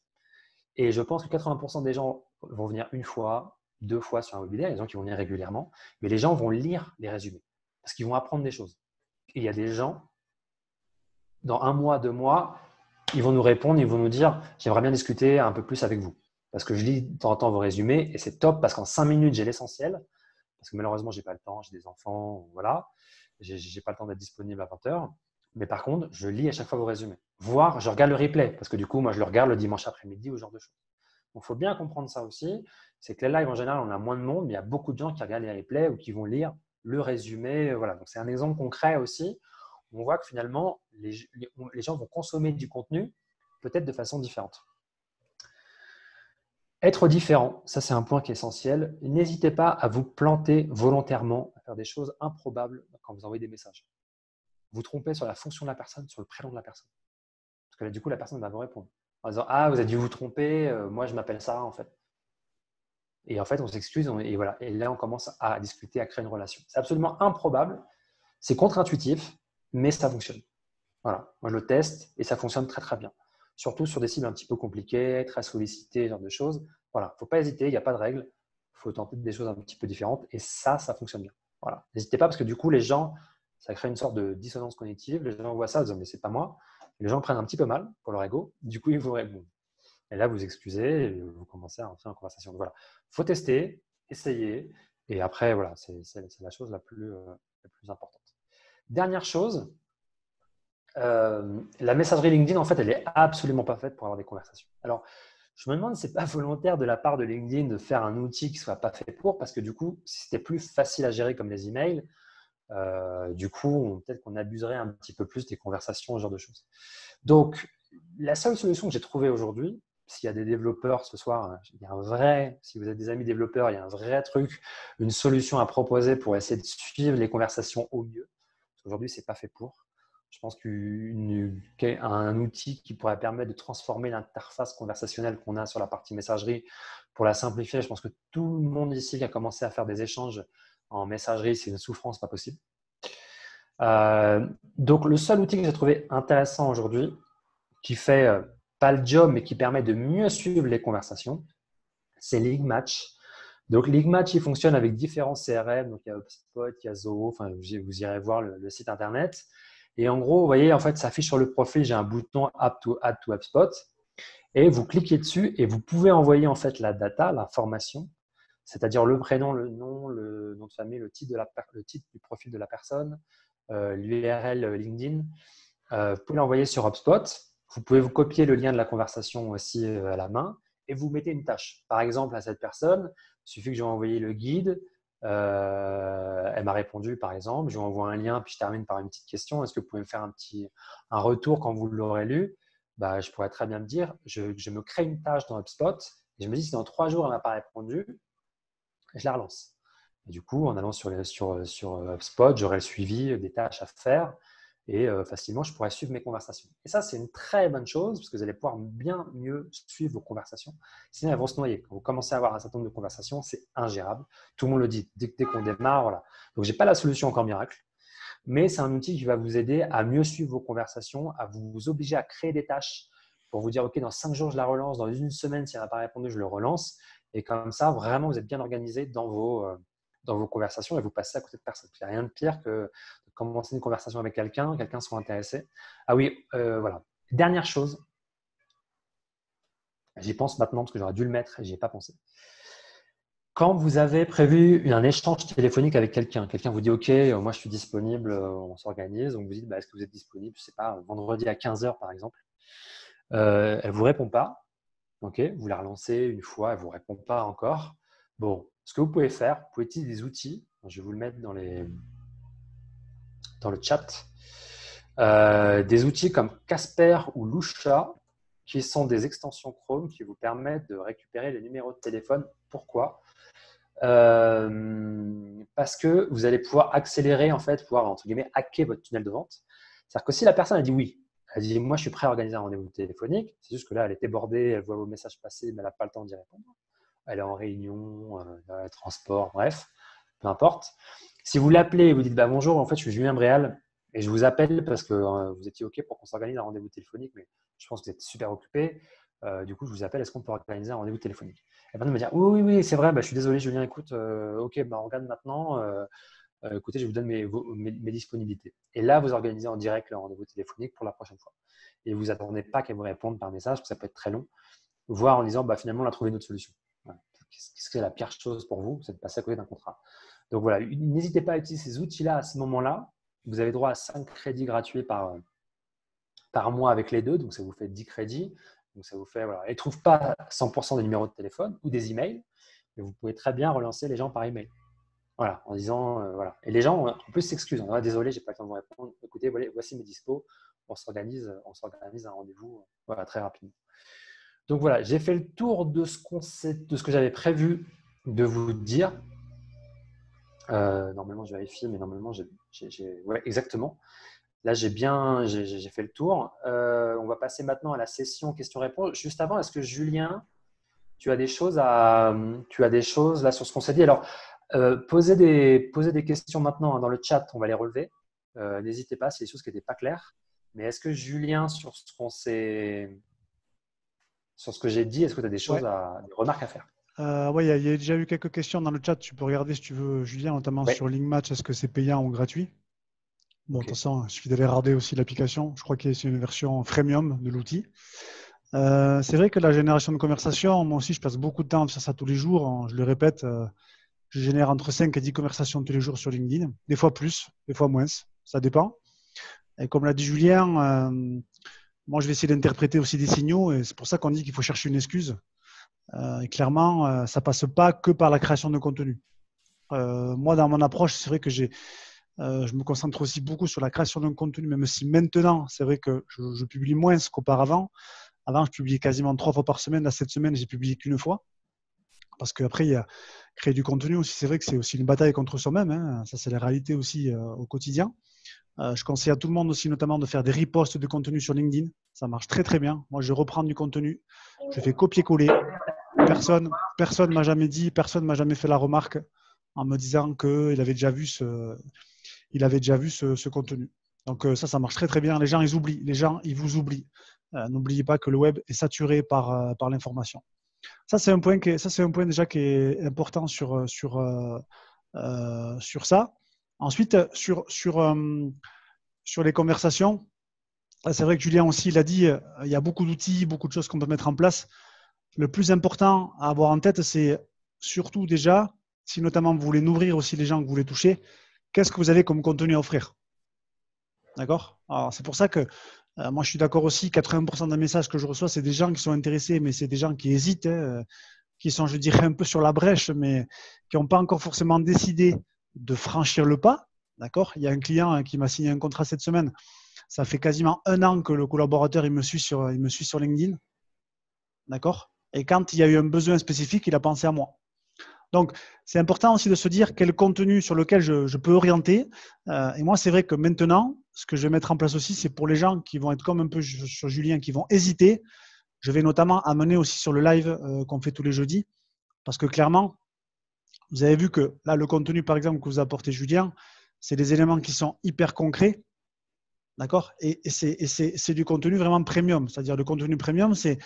Et je pense que 80% des gens vont venir une fois, 2 fois sur un webinaire, il y a des gens qui vont venir régulièrement, mais les gens vont lire les résumés parce qu'ils vont apprendre des choses. Et il y a des gens, dans 1 mois, 2 mois, ils vont nous répondre, ils vont nous dire « j'aimerais bien discuter un peu plus avec vous ». Parce que je lis de temps en temps vos résumés et c'est top parce qu'en 5 minutes, j'ai l'essentiel. Parce que malheureusement, je n'ai pas le temps, j'ai des enfants, voilà. Je n'ai pas le temps d'être disponible à 20h. Mais par contre, je lis à chaque fois vos résumés. Voire, je regarde le replay parce que du coup, moi, je le regarde le dimanche après-midi ou ce genre de choses. Donc, il faut bien comprendre ça aussi. C'est que les lives, en général, on a moins de monde, mais il y a beaucoup de gens qui regardent les replays ou qui vont lire le résumé. Voilà. Donc, c'est un exemple concret aussi. On voit que finalement, les gens vont consommer du contenu peut-être de façon différente. Être différent, ça c'est un point qui est essentiel. N'hésitez pas à vous planter volontairement, à faire des choses improbables quand vous envoyez des messages. Vous trompez sur la fonction de la personne, sur le prénom de la personne. Parce que là, du coup, la personne va vous répondre en disant « Ah, vous avez dû vous tromper, moi je m'appelle Sarah en fait. » Et en fait, on s'excuse et voilà. Et là, on commence à discuter, à créer une relation. C'est absolument improbable, c'est contre-intuitif, mais ça fonctionne. Voilà, moi je le teste et ça fonctionne très très bien. Surtout sur des cibles un petit peu compliquées, très sollicitées, ce genre de choses. Voilà, il ne faut pas hésiter, il n'y a pas de règle. Il faut tenter des choses un petit peu différentes et ça fonctionne bien. Voilà, n'hésitez pas parce que du coup, les gens, ça crée une sorte de dissonance cognitive. Les gens voient ça, ils disent mais c'est pas moi. Les gens prennent un petit peu mal pour leur ego. Du coup, ils vous répondent. Et là, vous excusez et vous commencez à entrer en conversation. Donc, voilà, il faut tester, essayer et après, voilà, c'est la chose la plus importante. Dernière chose, la messagerie LinkedIn, en fait, elle n'est absolument pas faite pour avoir des conversations. Alors, je me demande si ce n'est pas volontaire de la part de LinkedIn de faire un outil qui ne soit pas fait pour, parce que du coup, si c'était plus facile à gérer comme les emails, du coup, peut-être qu'on abuserait un petit peu plus des conversations, ce genre de choses. Donc, la seule solution que j'ai trouvée aujourd'hui, s'il y a des développeurs ce soir, il y a si vous êtes des amis développeurs, il y a un vrai truc, une solution à proposer pour essayer de suivre les conversations au mieux. Parce qu'aujourd'hui, ce n'est pas fait pour. Je pense qu'un outil qui pourrait permettre de transformer l'interface conversationnelle qu'on a sur la partie messagerie pour la simplifier, je pense que tout le monde ici qui a commencé à faire des échanges en messagerie, c'est une souffrance pas possible. Donc, le seul outil que j'ai trouvé intéressant aujourd'hui, qui fait pas le job, mais qui permet de mieux suivre les conversations, c'est Leadmatch. Donc, Leadmatch, il fonctionne avec différents CRM. Donc, il y a HubSpot, il y a Zoho. Enfin, vous irez voir le site internet. Et en gros, vous voyez, en fait, ça affiche sur le profil, j'ai un bouton Add to HubSpot. Et vous cliquez dessus et vous pouvez envoyer en fait la data, l'information, c'est-à-dire le prénom, le nom de famille, le titre du profil de la personne, l'URL LinkedIn. Vous pouvez l'envoyer sur HubSpot. Vous pouvez vous copier le lien de la conversation aussi à la main et vous mettez une tâche. Par exemple, à cette personne, il suffit que je lui envoie le guide. Elle m'a répondu, par exemple. Je lui envoie un lien, puis je termine par une petite question. Est-ce que vous pouvez me faire un retour quand vous l'aurez lu? Je pourrais très bien me dire, je me crée une tâche dans HubSpot et je me dis si dans 3 jours, elle ne m'a pas répondu, je la relance. Et du coup, en allant sur HubSpot, j'aurai le suivi des tâches à faire et facilement, je pourrais suivre mes conversations. Et ça, c'est une très bonne chose parce que vous allez pouvoir bien mieux suivre vos conversations. Sinon, elles vont se noyer. Quand vous commencez à avoir un certain nombre de conversations, c'est ingérable. Tout le monde le dit. Dès qu'on démarre, voilà. Donc, je n'ai pas la solution encore miracle, mais c'est un outil qui va vous aider à mieux suivre vos conversations, à vous obliger à créer des tâches pour vous dire, OK, dans 5 jours, je la relance. Dans une semaine, si elle n'a pas répondu, je le relance. Et comme ça, vraiment, vous êtes bien organisé dans vos conversations et vous passez à côté de personne. Il n'y a rien de pire que de commencer une conversation avec quelqu'un soit intéressé. Ah oui, voilà. Dernière chose, j'y pense maintenant parce que j'aurais dû le mettre et je n'y ai pas pensé. Quand vous avez prévu un échange téléphonique avec quelqu'un vous dit « Ok, moi je suis disponible, on s'organise », donc vous dites « Est-ce que vous êtes disponible, je ne sais pas, vendredi à 15h par exemple ». Elle ne vous répond pas. Ok, vous la relancez une fois, elle ne vous répond pas encore. Bon, ce que vous pouvez faire, vous pouvez utiliser des outils. Je vais vous le mettre dans le chat. Des outils comme Casper ou Lusha, qui sont des extensions Chrome qui vous permettent de récupérer les numéros de téléphone. Pourquoi ? Parce que vous allez pouvoir accélérer, en fait, pouvoir, entre guillemets, hacker votre tunnel de vente. C'est-à-dire que si la personne a dit oui, elle dit « Moi, je suis prêt à organiser un rendez-vous téléphonique », c'est juste que là, elle est débordée, elle voit vos messages passer, mais elle n'a pas le temps d'y répondre. Elle est en réunion, transport, bref, peu importe. Si vous l'appelez et vous dites « Bonjour, en fait, je suis Julien Bréal et je vous appelle parce que vous étiez OK pour qu'on s'organise un rendez-vous téléphonique, mais je pense que vous êtes super occupé. Du coup, je vous appelle, est-ce qu'on peut organiser un rendez-vous téléphonique ?» Elle va me dire « Oui, c'est vrai, je suis désolé, Julien, écoute, OK, on regarde maintenant. Écoutez, je vous donne mes disponibilités. » Et là, vous organisez en direct le rendez-vous téléphonique pour la prochaine fois. Et vous attendez pas qu'elle vous réponde par message, parce que ça peut être très long, voire en disant finalement, on a trouvé une autre solution. Voilà. Qu'est-ce que la pire chose pour vous? C'est de passer à côté d'un contrat. Donc voilà, n'hésitez pas à utiliser ces outils-là à ce moment-là. Vous avez droit à 5 crédits gratuits par mois avec les deux, donc ça vous fait 10 crédits. Donc ça vous fait, voilà. Elle ne trouve pas 100% des numéros de téléphone ou des emails, mais vous pouvez très bien relancer les gens par email. Voilà, en disant, voilà. Et les gens, en plus, s'excusent. « Désolé, je n'ai pas le temps de vous répondre. Écoutez, voici mes dispos. On s'organise un rendez-vous très rapidement. » Donc voilà, j'ai fait le tour de ce que j'avais prévu de vous dire. Normalement, je vérifie, mais normalement, ouais, exactement. Là, j'ai fait le tour. On va passer maintenant à la session questions-réponses. Juste avant, est-ce que Julien, tu as des choses là sur ce qu'on s'est dit? Alors, posez des questions maintenant dans le chat, on va les relever. N'hésitez pas, c'est des choses qui n'étaient pas claires. Mais est-ce que Julien, sur ce que j'ai dit, est-ce que tu as des choses, des remarques à faire? Oui, il y a déjà eu quelques questions dans le chat. Tu peux regarder si tu veux, Julien, notamment sur Linkmatch. Est-ce que c'est payant ou gratuit? Bon, de toute façon, il suffit d'aller regarder aussi l'application. Je crois que c'est une version freemium de l'outil. C'est vrai que la génération de conversations, moi aussi, je passe beaucoup de temps à faire ça tous les jours. Je le répète, je génère entre 5 et 10 conversations tous les jours sur LinkedIn. Des fois plus, des fois moins. Ça dépend. Et comme l'a dit Julien, moi, je vais essayer d'interpréter aussi des signaux. Et c'est pour ça qu'on dit qu'il faut chercher une excuse. Et clairement, ça passe pas que par la création de contenu. Moi, dans mon approche, c'est vrai que je me concentre aussi beaucoup sur la création d'un contenu, même si maintenant, c'est vrai que je publie moins qu'auparavant. Avant, je publiais quasiment 3 fois par semaine. Là, cette semaine, j'ai publié qu'une fois. Parce qu'après, il y a créer du contenu aussi. C'est vrai que c'est aussi une bataille contre soi-même. Hein. Ça, c'est la réalité aussi au quotidien. Je conseille à tout le monde aussi, notamment, de faire des reposts de contenu sur LinkedIn. Ça marche très, très bien. Moi, je reprends du contenu. Je fais copier-coller. Personne ne m'a jamais dit, personne ne m'a jamais fait la remarque en me disant qu'il avait déjà vu ce contenu. Donc ça marche très très bien. Les gens, ils oublient. Les gens, ils vous oublient. N'oubliez pas que le web est saturé par l'information. Ça, c'est un point déjà qui est important sur ça. Ensuite, sur les conversations, C'est vrai que Julien aussi l'a dit, il y a beaucoup d'outils, beaucoup de choses qu'on peut mettre en place. Le plus important à avoir en tête, c'est surtout déjà, si notamment vous voulez nourrir aussi les gens que vous voulez toucher, qu'est-ce que vous avez comme contenu à offrir? D'accord? Alors, c'est pour ça que moi, je suis d'accord aussi, 80% des messages que je reçois, c'est des gens qui sont intéressés, mais c'est des gens qui hésitent, qui sont, je dirais, un peu sur la brèche, mais qui n'ont pas encore forcément décidé de franchir le pas. D'accord? Il y a un client qui m'a signé un contrat cette semaine. Ça fait quasiment 1 an que le collaborateur, il me suit sur LinkedIn. D'accord? Et quand il y a eu un besoin spécifique, il a pensé à moi. Donc, c'est important aussi de se dire quel contenu sur lequel je peux orienter. Et moi, c'est vrai que maintenant, ce que je vais mettre en place aussi, c'est pour les gens qui vont être comme un peu sur Julien, qui vont hésiter. Je vais notamment amener aussi sur le live qu'on fait tous les jeudis. Parce que clairement, vous avez vu que là, le contenu, par exemple, que vous apportez Julien, c'est des éléments qui sont hyper concrets. D'accord? Et c'est du contenu vraiment premium. C'est-à-dire le contenu premium, c'est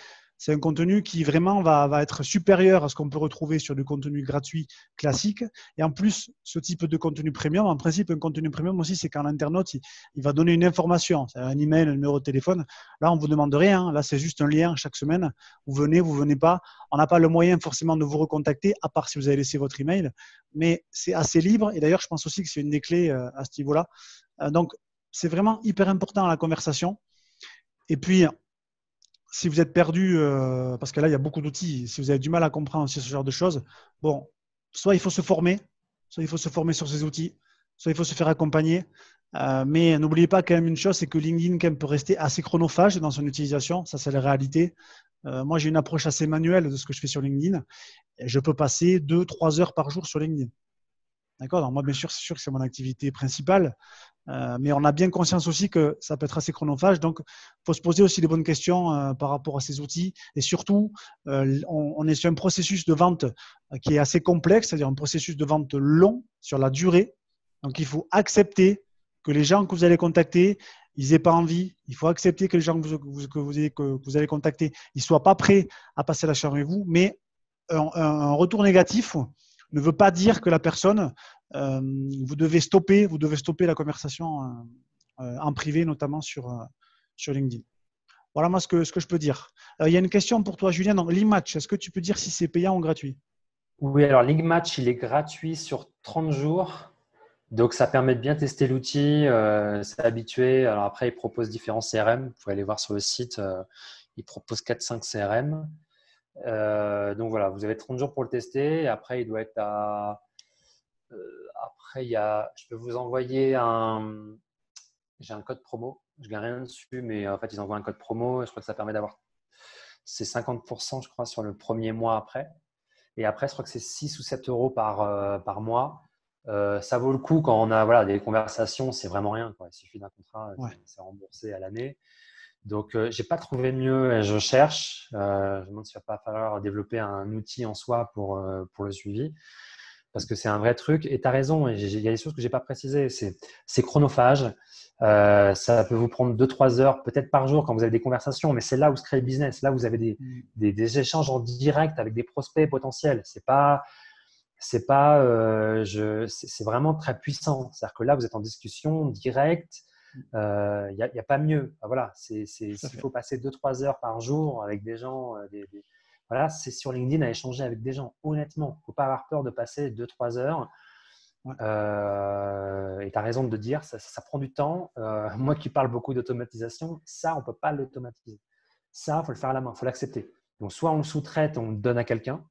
un contenu qui vraiment va être supérieur à ce qu'on peut retrouver sur du contenu gratuit classique. Et en plus, ce type de contenu premium, en principe, un contenu premium aussi, c'est quand l'internaute, il va donner une information, c'est un email, un numéro de téléphone. Là, on ne vous demande rien. Là, c'est juste un lien chaque semaine. Vous venez pas. On n'a pas le moyen forcément de vous recontacter, à part si vous avez laissé votre email. Mais c'est assez libre. Et d'ailleurs, je pense aussi que c'est une des clés à ce niveau-là. Donc, c'est vraiment hyper important la conversation. Et puis, si vous êtes perdu, parce que là, il y a beaucoup d'outils, si vous avez du mal à comprendre aussi ce genre de choses, bon, soit il faut se former, soit il faut se former sur ces outils, soit il faut se faire accompagner. Mais n'oubliez pas quand même une chose, c'est que LinkedIn quand même peut rester assez chronophage dans son utilisation. Ça, c'est la réalité. Moi, j'ai une approche assez manuelle de ce que je fais sur LinkedIn. Et je peux passer 2-3 heures par jour sur LinkedIn. D'accord? Donc moi, bien sûr, c'est sûr que c'est mon activité principale. Mais on a bien conscience aussi que ça peut être assez chronophage. Donc, il faut se poser aussi les bonnes questions par rapport à ces outils. Et surtout, on est sur un processus de vente qui est assez complexe, c'est-à-dire un processus de vente long sur la durée. Donc, il faut accepter que les gens que vous allez contacter, ils n'aient pas envie. Il faut accepter que les gens que vous allez contacter, ils ne soient pas prêts à passer la charge avec vous. Mais un retour négatif ne veut pas dire que la personne, vous devez stopper la conversation en privé, notamment sur LinkedIn. Voilà moi ce que je peux dire. Il y a une question pour toi, Julien. Donc, l'e-match, est-ce que tu peux dire si c'est payant ou gratuit? Oui, alors LinkMatch, il est gratuit sur 30 jours. Donc, ça permet de bien tester l'outil, s'habituer. Alors après, il propose différents CRM. Vous pouvez aller voir sur le site. Il propose 4-5 CRM. Donc voilà, vous avez 30 jours pour le tester. Et après, il doit être à… après, je peux vous envoyer j'ai un code promo. Je ne gagne rien dessus, mais en fait, ils envoient un code promo. Je crois que ça permet d'avoir… C'est 50%, je crois, sur le premier mois après. Et après, je crois que c'est 6 ou 7 euros par mois. Ça vaut le coup quand on a des conversations, c'est vraiment rien, quoi. Il suffit d'un contrat, Ouais. c'est remboursé à l'année. Donc, je n'ai pas trouvé mieux et je cherche. Je me demande s'il ne va pas falloir développer un outil en soi pour le suivi parce que c'est un vrai truc. Et tu as raison, il y a des choses que je n'ai pas précisées. C'est chronophage. Ça peut vous prendre 2-3 heures, peut-être par jour quand vous avez des conversations, mais c'est là où se crée le business. Là, vous avez des échanges en direct avec des prospects potentiels. C'est vraiment très puissant. C'est-à-dire que là, vous êtes en discussion directe. Il n'y a pas mieux. Voilà, s'il faut passer 2-3 heures par jour avec des gens, voilà, c'est sur LinkedIn à échanger avec des gens. Honnêtement, il ne faut pas avoir peur de passer 2-3 heures. Ouais. Et tu as raison de dire, ça prend du temps. Moi qui parle beaucoup d'automatisation, ça, on ne peut pas l'automatiser. Ça, il faut le faire à la main, il faut l'accepter. Donc, soit on le sous-traite, on le donne à quelqu'un.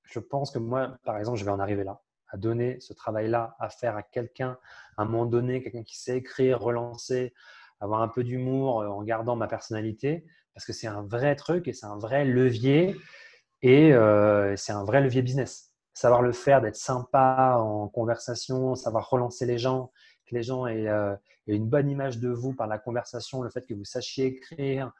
Je pense que moi, par exemple, je vais en arriver là, à donner ce travail-là à faire à quelqu'un, à un moment donné, quelqu'un qui sait écrire, relancer, avoir un peu d'humour en gardant ma personnalité, parce que c'est un vrai truc et c'est un vrai levier et c'est un vrai levier business. Savoir le faire, d'être sympa en conversation, savoir relancer les gens, que les gens aient une bonne image de vous par la conversation, le fait que vous sachiez écrire,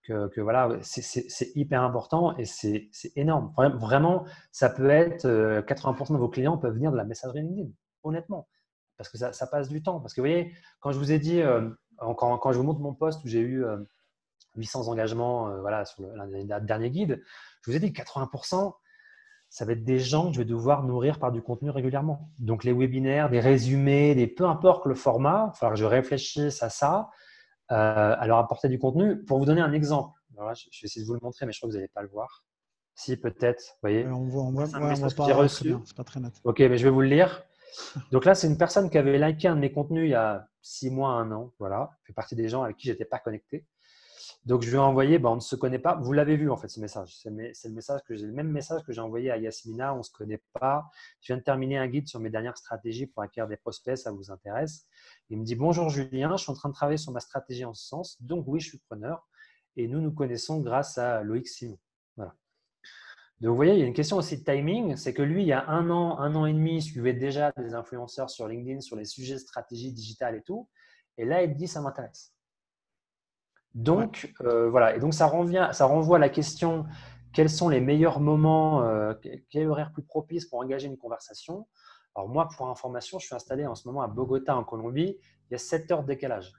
que voilà, c'est hyper important et c'est énorme. Vraiment, ça peut être 80% de vos clients peuvent venir de la messagerie LinkedIn, honnêtement, parce que ça passe du temps. Parce que vous voyez, quand je vous ai dit, quand je vous montre mon post où j'ai eu 800 engagements voilà, sur le dernier guide, je vous ai dit 80%, ça va être des gens que je vais devoir nourrir par du contenu régulièrement. Donc, les webinaires, des résumés, peu importe le format, il va falloir que je réfléchisse à ça. à leur apporter du contenu. Pour vous donner un exemple, alors là, je vais essayer de vous le montrer, mais je crois que vous n'allez pas le voir. Si, peut-être, vous voyez. C'est un On voit message que j'ai pas très bien, reçu. c'est pas très net. Ok, mais je vais vous le lire. Donc là, c'est une personne qui avait liké un de mes contenus il y a 6 mois, 1 an. Voilà, fait partie des gens avec qui je n'étais pas connecté. Donc je lui ai envoyé, on ne se connaît pas. Vous l'avez vu en fait ce message. C'est le même message que j'ai envoyé à Yasmina. On ne se connaît pas. Je viens de terminer un guide sur mes dernières stratégies pour acquérir des prospects. Ça vous intéresse? Il me dit bonjour Julien, je suis en train de travailler sur ma stratégie en ce sens. Donc oui, je suis preneur. Et nous nous connaissons grâce à Loïc Simon. Voilà. Donc, vous voyez, il y a une question aussi de timing, c'est que lui, il y a 1 an et demi, il suivait déjà des influenceurs sur LinkedIn sur les sujets de stratégie digitale et tout. Et là, il dit, ça m'intéresse. Donc, voilà. Et donc, ça renvoie à la question, quels sont les meilleurs moments, quel horaire plus propice pour engager une conversation? Alors, moi, pour information, je suis installé en ce moment à Bogota, en Colombie. Il y a 7 heures de décalage.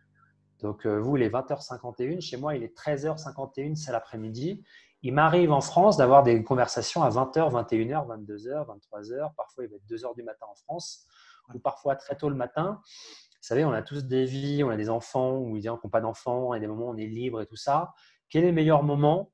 Donc, vous, il est 20h51. Chez moi, il est 13h51, c'est l'après-midi. Il m'arrive en France d'avoir des conversations à 20h, 21h, 22h, 23h. Parfois, il va être 2h du matin en France ou parfois très tôt le matin. Vous savez, on a tous des vies, on a des enfants ou des gens qui n'ont pas d'enfants et des moments où on est libre et tout ça. Quel est le meilleur moment?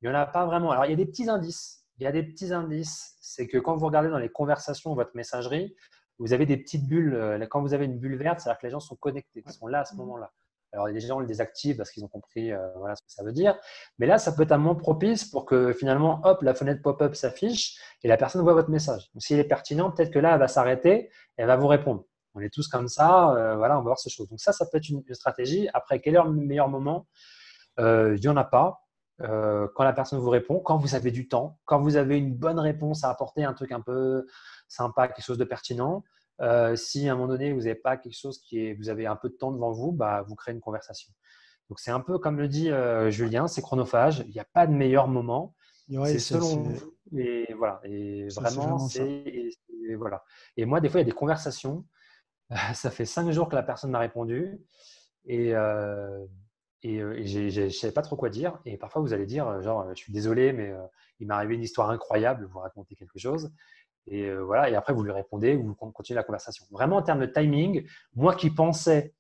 Il n'y en a pas vraiment. Alors, il y a des petits indices. Il y a des petits indices. C'est que quand vous regardez dans les conversations, votre messagerie, vous avez des petites bulles. Quand vous avez une bulle verte, c'est-à-dire que les gens sont connectés, ils sont là à ce moment-là. Alors, les gens le désactivent parce qu'ils ont compris voilà ce que ça veut dire. Mais là, ça peut être un moment propice pour que finalement, hop, la fenêtre pop-up s'affiche et la personne voit votre message. Donc, s'il est pertinent, peut-être que là, elle va s'arrêter et elle va vous répondre. On est tous comme ça, voilà, on va voir ces choses. Donc ça peut être une stratégie. Après, quel est le meilleur moment? Il n'y en a pas. Quand la personne vous répond, quand vous avez du temps, quand vous avez une bonne réponse à apporter, un truc un peu sympa, quelque chose de pertinent. Si à un moment donné, vous n'avez pas quelque chose vous avez un peu de temps devant vous, vous créez une conversation. Donc c'est un peu comme le dit Julien, c'est chronophage. Il n'y a pas de meilleur moment. Ouais, C'est selon vous. Et voilà. Et c'est vraiment, vraiment ça. voilà. Et moi, des fois, il y a des conversations. Ça fait 5 jours que la personne m'a répondu. Et je ne savais pas trop quoi dire. Et parfois, vous allez dire, genre, je suis désolé, mais il m'est arrivé une histoire incroyable, vous racontez quelque chose. Et voilà, et après, vous lui répondez, vous continuez la conversation. Vraiment, en termes de timing, moi qui pensais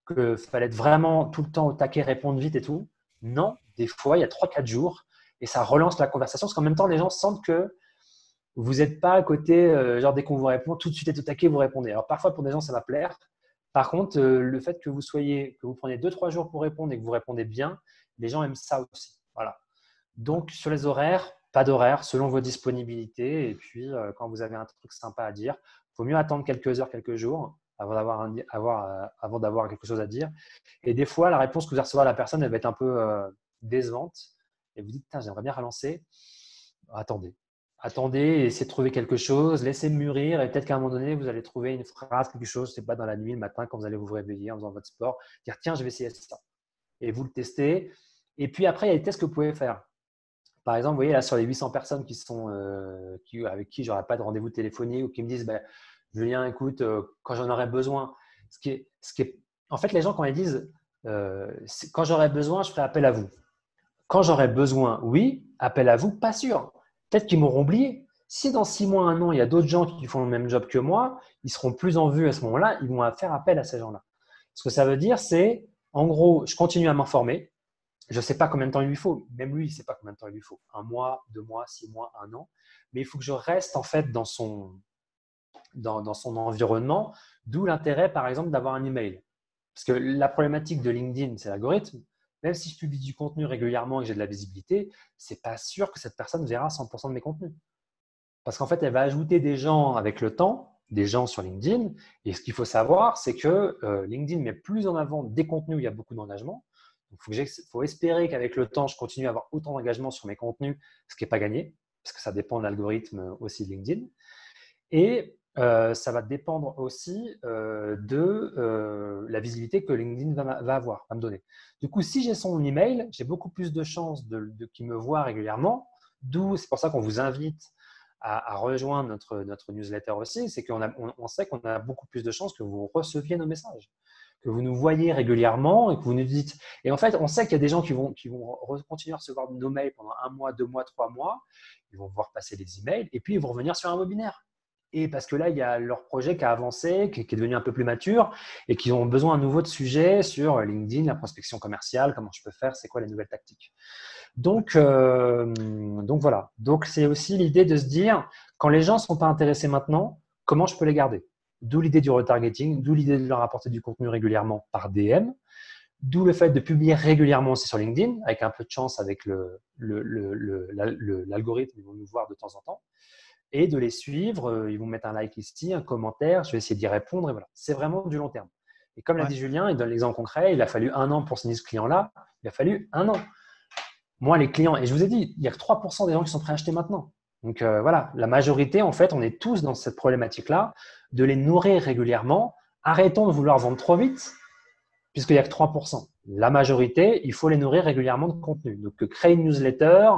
qu'il fallait être vraiment tout le temps au taquet, répondre vite et tout, non, des fois, il y a 3-4 jours, et ça relance la conversation, parce qu'en même temps, les gens sentent que vous n'êtes pas à côté, genre dès qu'on vous répond, tout de suite et au taquet, vous répondez. Alors parfois, pour des gens, ça va plaire. Par contre, le fait que vous preniez 2-3 jours pour répondre et que vous répondez bien, les gens aiment ça aussi. Voilà. Donc, sur les horaires, pas d'horaire, selon vos disponibilités. Et puis, quand vous avez un truc sympa à dire, il faut mieux attendre quelques heures, quelques jours avant d'avoir quelque chose à dire. Et des fois, la réponse que vous allez recevoir à la personne, elle va être un peu décevante. Et vous dites, j'aimerais bien relancer. Attendez, essayez de trouver quelque chose, laissez mûrir et peut-être qu'à un moment donné, vous allez trouver une phrase, quelque chose, c'est pas dans la nuit, le matin, quand vous allez vous réveiller en faisant votre sport, dire tiens, je vais essayer ça. Et vous le testez. Et puis après, il y a des tests que vous pouvez faire. Par exemple, vous voyez là sur les 800 personnes avec qui j'aurais pas de rendez-vous téléphonique ou qui me disent Julien, écoute, quand j'en aurai besoin, en fait, les gens, quand ils disent quand j'aurai besoin, je ferai appel à vous. Quand j'aurai besoin, oui, appel à vous, pas sûr. Peut-être qu'ils m'auront oublié. Si dans 6 mois, 1 an, il y a d'autres gens qui font le même job que moi, ils seront plus en vue à ce moment-là, ils vont faire appel à ces gens-là. Ce que ça veut dire, c'est, en gros, je continue à m'informer. Je ne sais pas combien de temps il lui faut. Même lui, il ne sait pas combien de temps il lui faut. 1 mois, 2 mois, 6 mois, 1 an. Mais il faut que je reste en fait dans son environnement. D'où l'intérêt, par exemple, d'avoir un email. Parce que la problématique de LinkedIn, c'est l'algorithme. Même si je publie du contenu régulièrement et que j'ai de la visibilité, ce n'est pas sûr que cette personne verra 100% de mes contenus. Parce qu'en fait, elle va ajouter des gens avec le temps, des gens sur LinkedIn. Et ce qu'il faut savoir, c'est que LinkedIn met plus en avant des contenus où il y a beaucoup d'engagement. Donc, il faut espérer qu'avec le temps, je continue à avoir autant d'engagement sur mes contenus, ce qui n'est pas gagné, parce que ça dépend de l'algorithme aussi de LinkedIn. Et ça va dépendre aussi de la visibilité que LinkedIn va me donner. Du coup, si j'ai son email, j'ai beaucoup plus de chances qu'il me voit régulièrement. D'où, c'est pour ça qu'on vous invite à rejoindre notre newsletter aussi, c'est qu'on sait qu'on a beaucoup plus de chances que vous receviez nos messages, que vous nous voyez régulièrement et que vous nous dites. Et en fait, on sait qu'il y a des gens qui vont continuer à recevoir nos mails pendant 1 mois, 2 mois, 3 mois. Ils vont voir passer les emails et puis ils vont revenir sur un webinaire. et parce que là, il y a leur projet qui a avancé, qui est devenu un peu plus mature et qui ont besoin à nouveau de sujets sur LinkedIn, la prospection commerciale, comment je peux faire, c'est quoi les nouvelles tactiques. Donc voilà. Donc c'est aussi l'idée de se dire, quand les gens ne sont pas intéressés maintenant, comment je peux les garder? D'où l'idée du retargeting, d'où l'idée de leur apporter du contenu régulièrement par DM, d'où le fait de publier régulièrement aussi sur LinkedIn, avec un peu de chance avec l'algorithme, ils vont nous voir de temps en temps, et de les suivre. Ils vont mettre un like ici, un commentaire, je vais essayer d'y répondre, et voilà. C'est vraiment du long terme. Et comme l'a Ouais. dit Julien, il donne l'exemple concret, il a fallu 1 an pour signer ce client-là, il a fallu 1 an. Moi, les clients, et je vous ai dit, il n'y a que 3% des gens qui sont prêts à acheter maintenant. Donc voilà, la majorité, en fait, on est tous dans cette problématique-là, de les nourrir régulièrement. Arrêtons de vouloir vendre trop vite, puisqu'il n'y a que 3%. La majorité, il faut les nourrir régulièrement de contenu. Donc, créer une newsletter,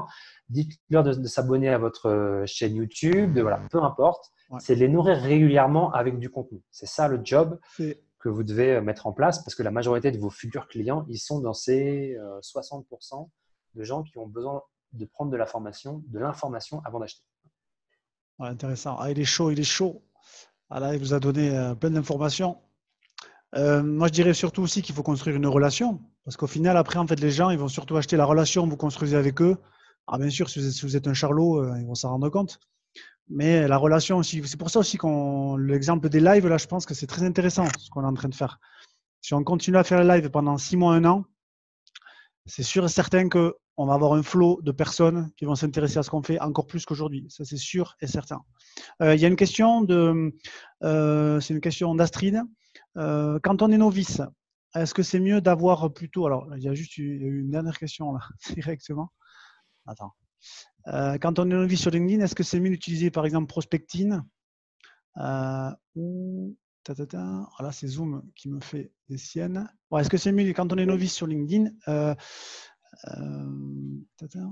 dites-leur de s'abonner à votre chaîne YouTube, voilà, peu importe. Ouais. C'est de les nourrir régulièrement avec du contenu. C'est ça le job C'est que vous devez mettre en place, parce que la majorité de vos futurs clients, ils sont dans ces 60% de gens qui ont besoin de prendre de l'information avant d'acheter. ouais, intéressant. Ah, il est chaud, il est chaud. Ah, là, il vous a donné plein d'informations. Moi, je dirais surtout aussi qu'il faut construire une relation. Parce qu'au final, après, en fait, les gens, ils vont surtout acheter la relation que vous construisez avec eux. Ah, bien sûr, si vous êtes un charlot, ils vont s'en rendre compte. Mais la relation aussi, c'est pour ça aussi l'exemple des lives, là, je pense que c'est très intéressant ce qu'on est en train de faire. Si on continue à faire les lives pendant 6 mois, 1 an, c'est sûr et certain qu'on va avoir un flot de personnes qui vont s'intéresser à ce qu'on fait encore plus qu'aujourd'hui. Ça, c'est sûr et certain. Il y a une question c'est une question d'Astrid. Quand on est novice, est-ce que c'est mieux d'avoir plutôt… Alors, il y a juste une dernière question là, directement. Attends. Quand on est novice sur LinkedIn, est-ce que c'est mieux d'utiliser par exemple Prospectine ou… Voilà, c'est Zoom qui me fait des siennes. Ouais, est-ce que c'est mieux quand on est novice sur LinkedIn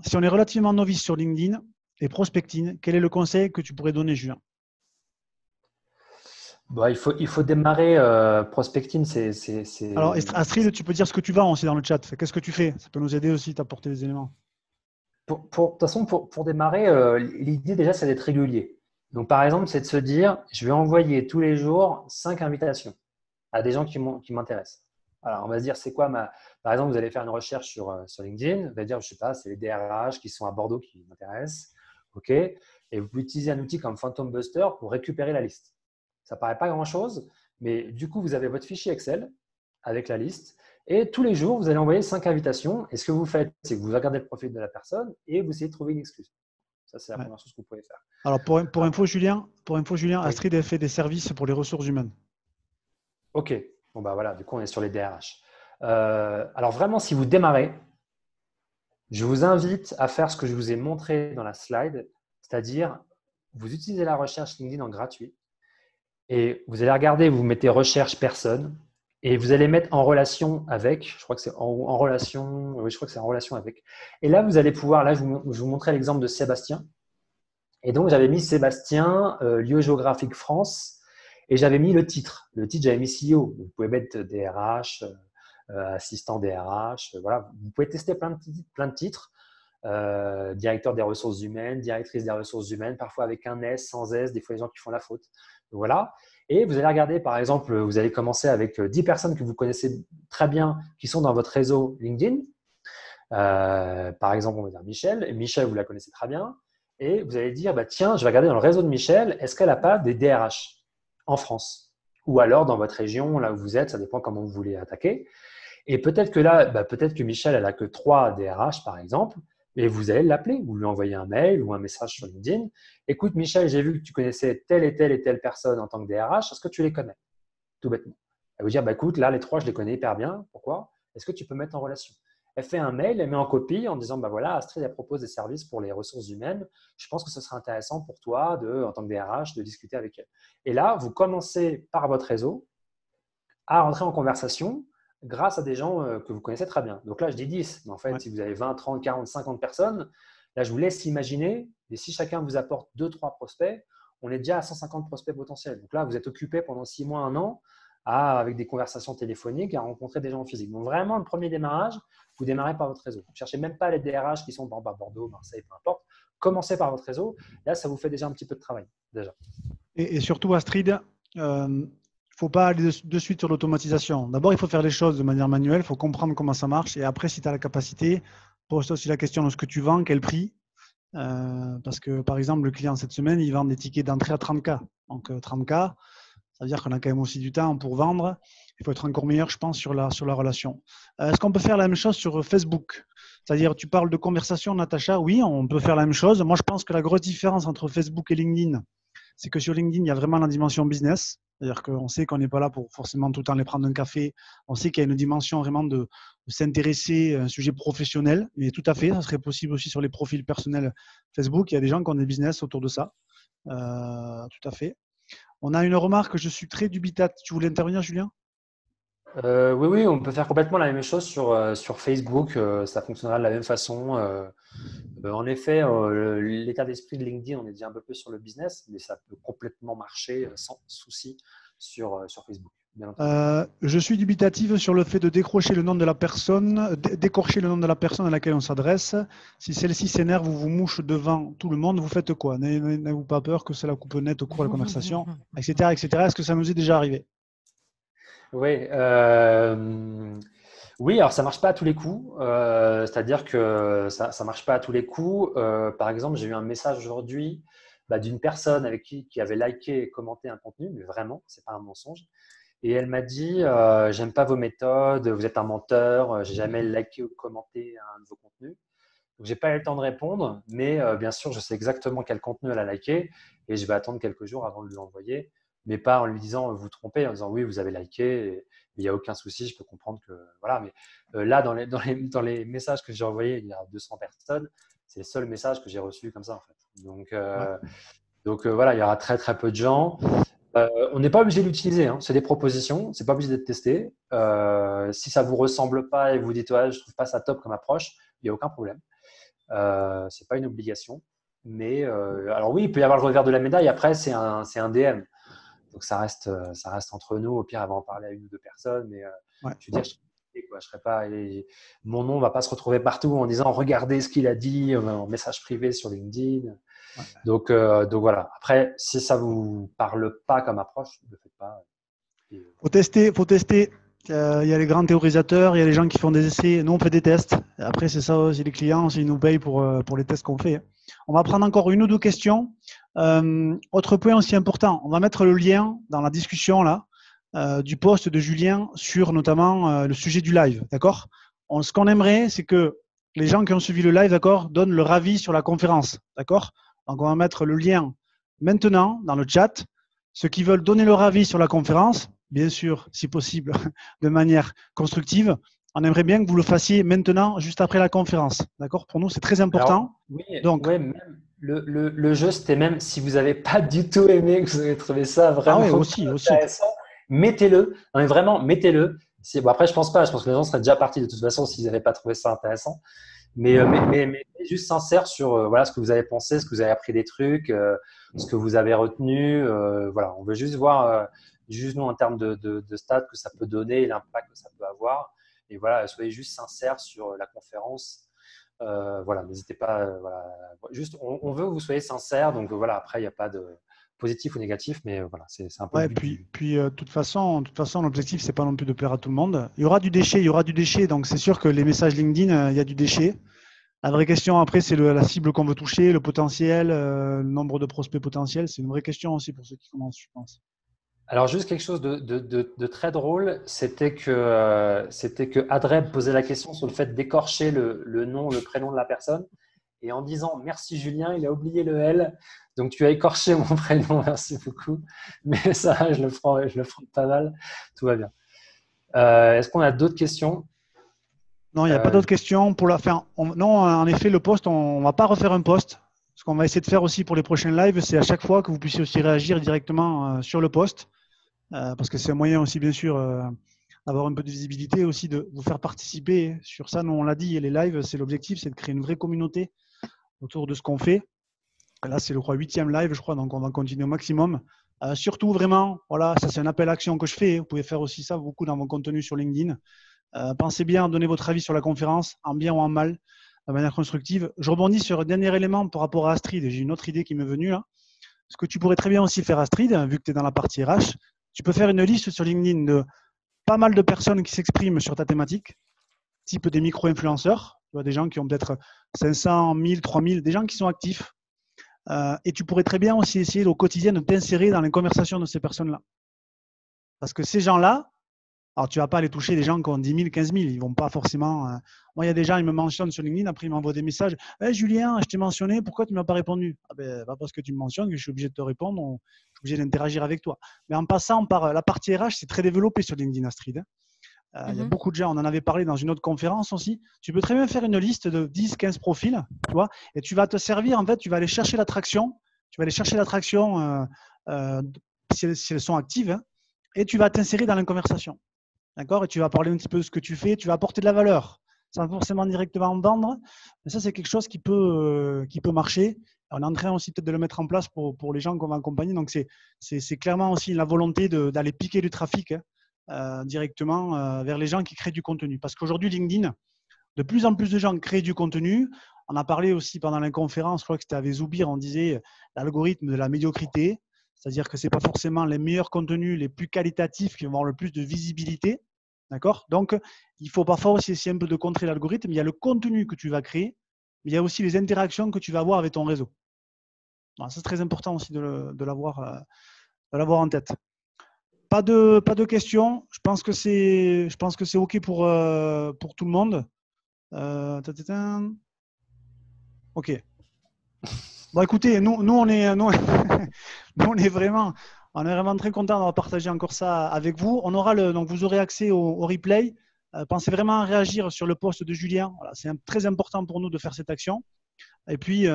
si on est relativement novice sur LinkedIn et Prospectine, quel est le conseil que tu pourrais donner, Julien? Bah, il faut démarrer. Prospecting, Alors, Astrid, tu peux dire ce que tu vends aussi dans le chat. Qu'est-ce que tu fais? Ça peut nous aider aussi, t'apporter des éléments. De toute façon, pour démarrer, l'idée déjà, c'est d'être régulier. Donc, par exemple, c'est de se dire, je vais envoyer tous les jours 5 invitations à des gens qui m'intéressent. Alors, on va se dire, c'est quoi Par exemple, vous allez faire une recherche sur LinkedIn, vous allez dire, je ne sais pas, c'est les DRH qui sont à Bordeaux qui m'intéressent. OK. Et vous pouvez utiliser un outil comme Phantom Buster pour récupérer la liste. Ça ne paraît pas grand-chose, mais du coup, vous avez votre fichier Excel avec la liste. Et tous les jours, vous allez envoyer 5 invitations. Et ce que vous faites, c'est que vous regardez le profil de la personne et vous essayez de trouver une excuse. Ça, c'est la première chose que vous pouvez faire. Alors, pour info, Julien, oui. Astrid, elle fait des services pour les ressources humaines. OK. Bon, bah voilà, du coup, on est sur les DRH. Alors, vraiment, si vous démarrez, je vous invite à faire ce que je vous ai montré dans la slide, c'est-à-dire, vous utilisez la recherche LinkedIn en gratuit et vous allez regarder, vous mettez recherche personne et vous allez mettre en relation avec, je crois que c'est en relation, oui, je crois que c'est en relation avec. Et là, vous allez pouvoir, là, je vous montrais l'exemple de Sébastien. Et donc, j'avais mis Sébastien, lieu géographique France, et j'avais mis le titre. Le titre, j'avais mis CEO. Vous pouvez mettre DRH, assistant DRH, voilà. Vous pouvez tester plein de titres. Directeur des ressources humaines, directrice des ressources humaines, parfois avec un S, sans S, des fois les gens qui font la faute. Voilà. Et vous allez regarder, par exemple, vous allez commencer avec 10 personnes que vous connaissez très bien qui sont dans votre réseau LinkedIn. Par exemple, on va dire Michel. Et Michel, vous la connaissez très bien. Et vous allez dire, bah, tiens, je vais regarder dans le réseau de Michel, est-ce qu'elle n'a pas des DRH en France? Ou alors dans votre région, là où vous êtes, ça dépend comment vous voulez attaquer. Et peut-être que là, peut-être que Michel, elle n'a que 3 DRH, par exemple. Et vous allez l'appeler, vous lui envoyez un mail ou un message sur LinkedIn. Écoute, Michel, j'ai vu que tu connaissais telle et telle personne en tant que DRH. Est-ce que tu les connais? Tout bêtement. Elle va vous dire, écoute, là, les 3, je les connais hyper bien. Pourquoi? Est-ce que tu peux mettre en relation? Elle fait un mail, elle met en copie en disant, voilà, Astrid, elle propose des services pour les ressources humaines. Je pense que ce serait intéressant pour toi, en tant que DRH, de discuter avec elle. Et là, vous commencez par votre réseau à rentrer en conversation grâce à des gens que vous connaissez très bien. Donc là, je dis 10, mais en fait, si vous avez 20, 30, 40, 50 personnes, là, je vous laisse imaginer, et si chacun vous apporte 2, 3 prospects, on est déjà à 150 prospects potentiels. Donc là, vous êtes occupé pendant 6 mois, 1 an, avec des conversations téléphoniques, à rencontrer des gens en physique. Donc vraiment, le premier démarrage, vous démarrez par votre réseau. Ne cherchez même pas les DRH qui sont à Bordeaux, Marseille, peu importe. commencez par votre réseau. Là, ça vous fait déjà un petit peu de travail, déjà. Et surtout, Astrid, il ne faut pas aller de suite sur l'automatisation. D'abord, il faut faire les choses de manière manuelle, il faut comprendre comment ça marche. Et après, si tu as la capacité, pose-toi aussi la question de ce que tu vends, quel prix. Parce que, par exemple, le client cette semaine, il vend des tickets d'entrée à 30K. Donc, 30K, ça veut dire qu'on a quand même aussi du temps pour vendre. Il faut être encore meilleur, je pense, sur la relation. Est-ce qu'on peut faire la même chose sur Facebook? C'est-à-dire, tu parles de conversation, Natacha. Oui, on peut faire la même chose. Moi, je pense que la grosse différence entre Facebook et LinkedIn, c'est que sur LinkedIn, il y a vraiment la dimension business. C'est-à-dire qu'on sait qu'on n'est pas là pour forcément tout le temps aller prendre un café. On sait qu'il y a une dimension vraiment de s'intéresser à un sujet professionnel. Mais tout à fait, ça serait possible aussi sur les profils personnels Facebook. Il y a des gens qui ont des business autour de ça. Tout à fait. On a une remarque, je suis très dubitatif. Tu voulais intervenir, Julien? Oui, on peut faire complètement la même chose sur Facebook. Ça fonctionnera de la même façon. En effet, l'état d'esprit de LinkedIn, on est déjà un peu plus sur le business, mais ça peut complètement marcher sans souci sur Facebook. Bien entendu. Je suis dubitative sur le fait de décrocher le nom de la personne, d'écorcher le nom de la personne à laquelle on s'adresse. Si celle-ci s'énerve ou vous mouche devant tout le monde, vous faites quoi? N'avez-vous pas peur que cela coupe net au cours de la conversation, etc., etc. Est-ce que ça nous est déjà arrivé? Oui, oui, alors ça marche pas à tous les coups. C'est-à-dire que ça marche pas à tous les coups. Par exemple, j'ai eu un message aujourd'hui d'une personne avec qui avait liké et commenté un contenu, mais vraiment, c'est pas un mensonge. Et elle m'a dit, j'aime pas vos méthodes, vous êtes un menteur, j'ai jamais liké ou commenté un de vos contenus. Donc, j'ai pas eu le temps de répondre, mais bien sûr, je sais exactement quel contenu elle a liké et je vais attendre quelques jours avant de lui envoyer, mais pas en lui disant vous vous trompez, en disant oui, vous avez liké, et il n'y a aucun souci, je peux comprendre que voilà. Mais là, dans les messages que j'ai envoyés, il y a 200 personnes, c'est le seul message que j'ai reçu comme ça en fait. Donc voilà, il y aura très très peu de gens. On n'est pas obligé de l'utiliser, hein. C'est des propositions, c'est pas obligé d'être testé. Si ça vous ressemble pas et vous dites ouais, je trouve pas ça top comme approche, il n'y a aucun problème. C'est pas une obligation. Mais alors oui, il peut y avoir le revers de la médaille. Après, c'est un DM. Donc ça reste entre nous. Au pire, elle va en parler à une ou deux personnes. Mais Ouais. je veux dire, je serais pas, mon nom va pas se retrouver partout en disant regardez ce qu'il a dit en message privé sur LinkedIn. Ouais. Donc voilà. Après, si ça vous parle pas comme approche, ne le faites pas. Faut tester, faut tester. Il y a les grands théorisateurs, il y a les gens qui font des essais. Nous, on fait des tests. Et après, c'est ça aussi les clients, s'ils nous payent pour les tests qu'on fait. On va prendre encore une ou deux questions. Autre point aussi important, on va mettre le lien dans la discussion là du post de Julien sur notamment le sujet du live. D'accord? Ce qu'on aimerait, c'est que les gens qui ont suivi le live, d'accord, donnent leur avis sur la conférence. D'accord? Donc, on va mettre le lien maintenant dans le chat. Ceux qui veulent donner leur avis sur la conférence, bien sûr, si possible, de manière constructive. On aimerait bien que vous le fassiez maintenant, juste après la conférence. D'accord? Pour nous, c'est très important. Alors, oui, Donc, ouais, même le jeu, c'était même si vous n'avez pas du tout aimé, que vous avez trouvé ça vraiment ouais, aussi. intéressant, mettez-le. Non, mais vraiment, mettez-le. Bon, après, je pense pas. Je pense que les gens seraient déjà partis de toute façon s'ils n'avaient pas trouvé ça intéressant. Mais juste sincère sur voilà, ce que vous avez pensé, ce que vous avez appris des trucs, ce que vous avez retenu. Voilà, on veut juste voir, juste nous en termes de stats que ça peut donner et l'impact que ça peut avoir. Et voilà, soyez juste sincères sur la conférence. Voilà, n'hésitez pas. Voilà, juste, on veut que vous soyez sincères. Donc voilà, après, il n'y a pas de positif ou négatif, mais voilà, c'est un peu ouais, le but. puis de toute façon, l'objectif, c'est pas non plus de plaire à tout le monde. Il y aura du déchet, donc c'est sûr que les messages LinkedIn, il y a du déchet. La vraie question après, c'est la cible qu'on veut toucher, le potentiel, le nombre de prospects potentiels. C'est une vraie question aussi pour ceux qui commencent, je pense. Alors, juste quelque chose de très drôle, c'était que Adreb posait la question sur le fait d'écorcher le nom, le prénom de la personne. Et en disant merci Julien, il a oublié le L. Donc, tu as écorché mon prénom, merci beaucoup. Mais ça, je le ferai pas mal. Tout va bien. Est-ce qu'on a d'autres questions? Non, il n'y a pas d'autres questions pour la fin. Non, en effet, le post, on ne va pas refaire un post. Ce qu'on va essayer de faire aussi pour les prochains lives, c'est à chaque fois que vous puissiez aussi réagir directement sur le post. Parce que c'est un moyen aussi, bien sûr, d'avoir un peu de visibilité, aussi de vous faire participer sur ça. Nous, on l'a dit, les lives, c'est l'objectif, c'est de créer une vraie communauté autour de ce qu'on fait. Là, c'est le 8e live, je crois, donc on va continuer au maximum. Surtout, vraiment, voilà, ça c'est un appel à action que je fais. Vous pouvez faire aussi ça beaucoup dans vos contenus sur LinkedIn. Pensez bien à donner votre avis sur la conférence, en bien ou en mal. de manière constructive. Je rebondis sur un dernier élément par rapport à Astrid. J'ai une autre idée qui m'est venue là. Ce que tu pourrais très bien aussi faire, Astrid, vu que tu es dans la partie RH, tu peux faire une liste sur LinkedIn de pas mal de personnes qui s'expriment sur ta thématique, type des micro-influenceurs, tu vois, des gens qui ont peut-être 500, 1000, 3000, des gens qui sont actifs. Et tu pourrais très bien aussi essayer au quotidien de t'insérer dans les conversations de ces personnes-là. Parce que ces gens-là, alors tu ne vas pas aller toucher des gens qui ont 10 000, 15 000, ils ne vont pas forcément… Moi, il y a des gens, ils me mentionnent sur LinkedIn, après ils m'envoient des messages. Hey, Julien, je t'ai mentionné, pourquoi tu ne m'as pas répondu? Ah ben, pas parce que tu me mentionnes que je suis obligé de te répondre, je suis obligé d'interagir avec toi. Mais en passant par la partie RH, c'est très développé sur LinkedIn, Astrid. Il y a beaucoup de gens, on en avait parlé dans une autre conférence aussi. Tu peux très bien faire une liste de 10, 15 profils, tu vois, et tu vas te servir, en fait, tu vas aller chercher l'attraction, si elles sont actives, hein, et tu vas t'insérer dans la conversation. D'accord? Et tu vas parler un petit peu de ce que tu fais, tu vas apporter de la valeur, sans forcément directement vendre. Mais ça, c'est quelque chose qui peut marcher. On est en train aussi peut-être de le mettre en place pour les gens qu'on va accompagner. Donc, c'est clairement aussi la volonté d'aller piquer du trafic directement vers les gens qui créent du contenu. Parce qu'aujourd'hui, LinkedIn, de plus en plus de gens créent du contenu. On a parlé aussi pendant la conférence, je crois que c'était avec Zoubir, on disait l'algorithme de la médiocrité. C'est-à-dire que ce n'est pas forcément les meilleurs contenus, les plus qualitatifs qui vont avoir le plus de visibilité. D'accord? Donc, il faut parfois aussi essayer un peu de contrer l'algorithme. Il y a le contenu que tu vas créer, mais il y a aussi les interactions que tu vas avoir avec ton réseau. Alors, ça, c'est très important aussi de l'avoir en tête. Pas de questions. Je pense que c'est OK pour tout le monde. OK. Bon, écoutez, nous on est, on est vraiment très content d'avoir partagé encore ça avec vous. Donc vous aurez accès au replay. Pensez vraiment à réagir sur le post de Julien. Voilà, c'est très important pour nous de faire cette action. Et puis,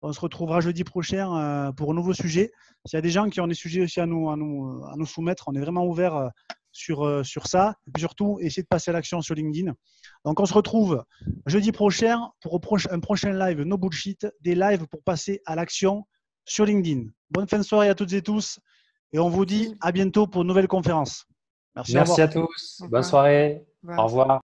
on se retrouvera jeudi prochain pour un nouveau sujet. S'il y a des gens qui ont des sujets aussi à nous soumettre, on est vraiment ouvert sur ça. Et puis surtout, essayez de passer à l'action sur LinkedIn. Donc, on se retrouve jeudi prochain pour un prochain live No Bullshit, des lives pour passer à l'action sur LinkedIn. Bonne fin de soirée à toutes et tous. Et on vous dit à bientôt pour une nouvelle conférence. Merci à tous. Bonne soirée. Au revoir.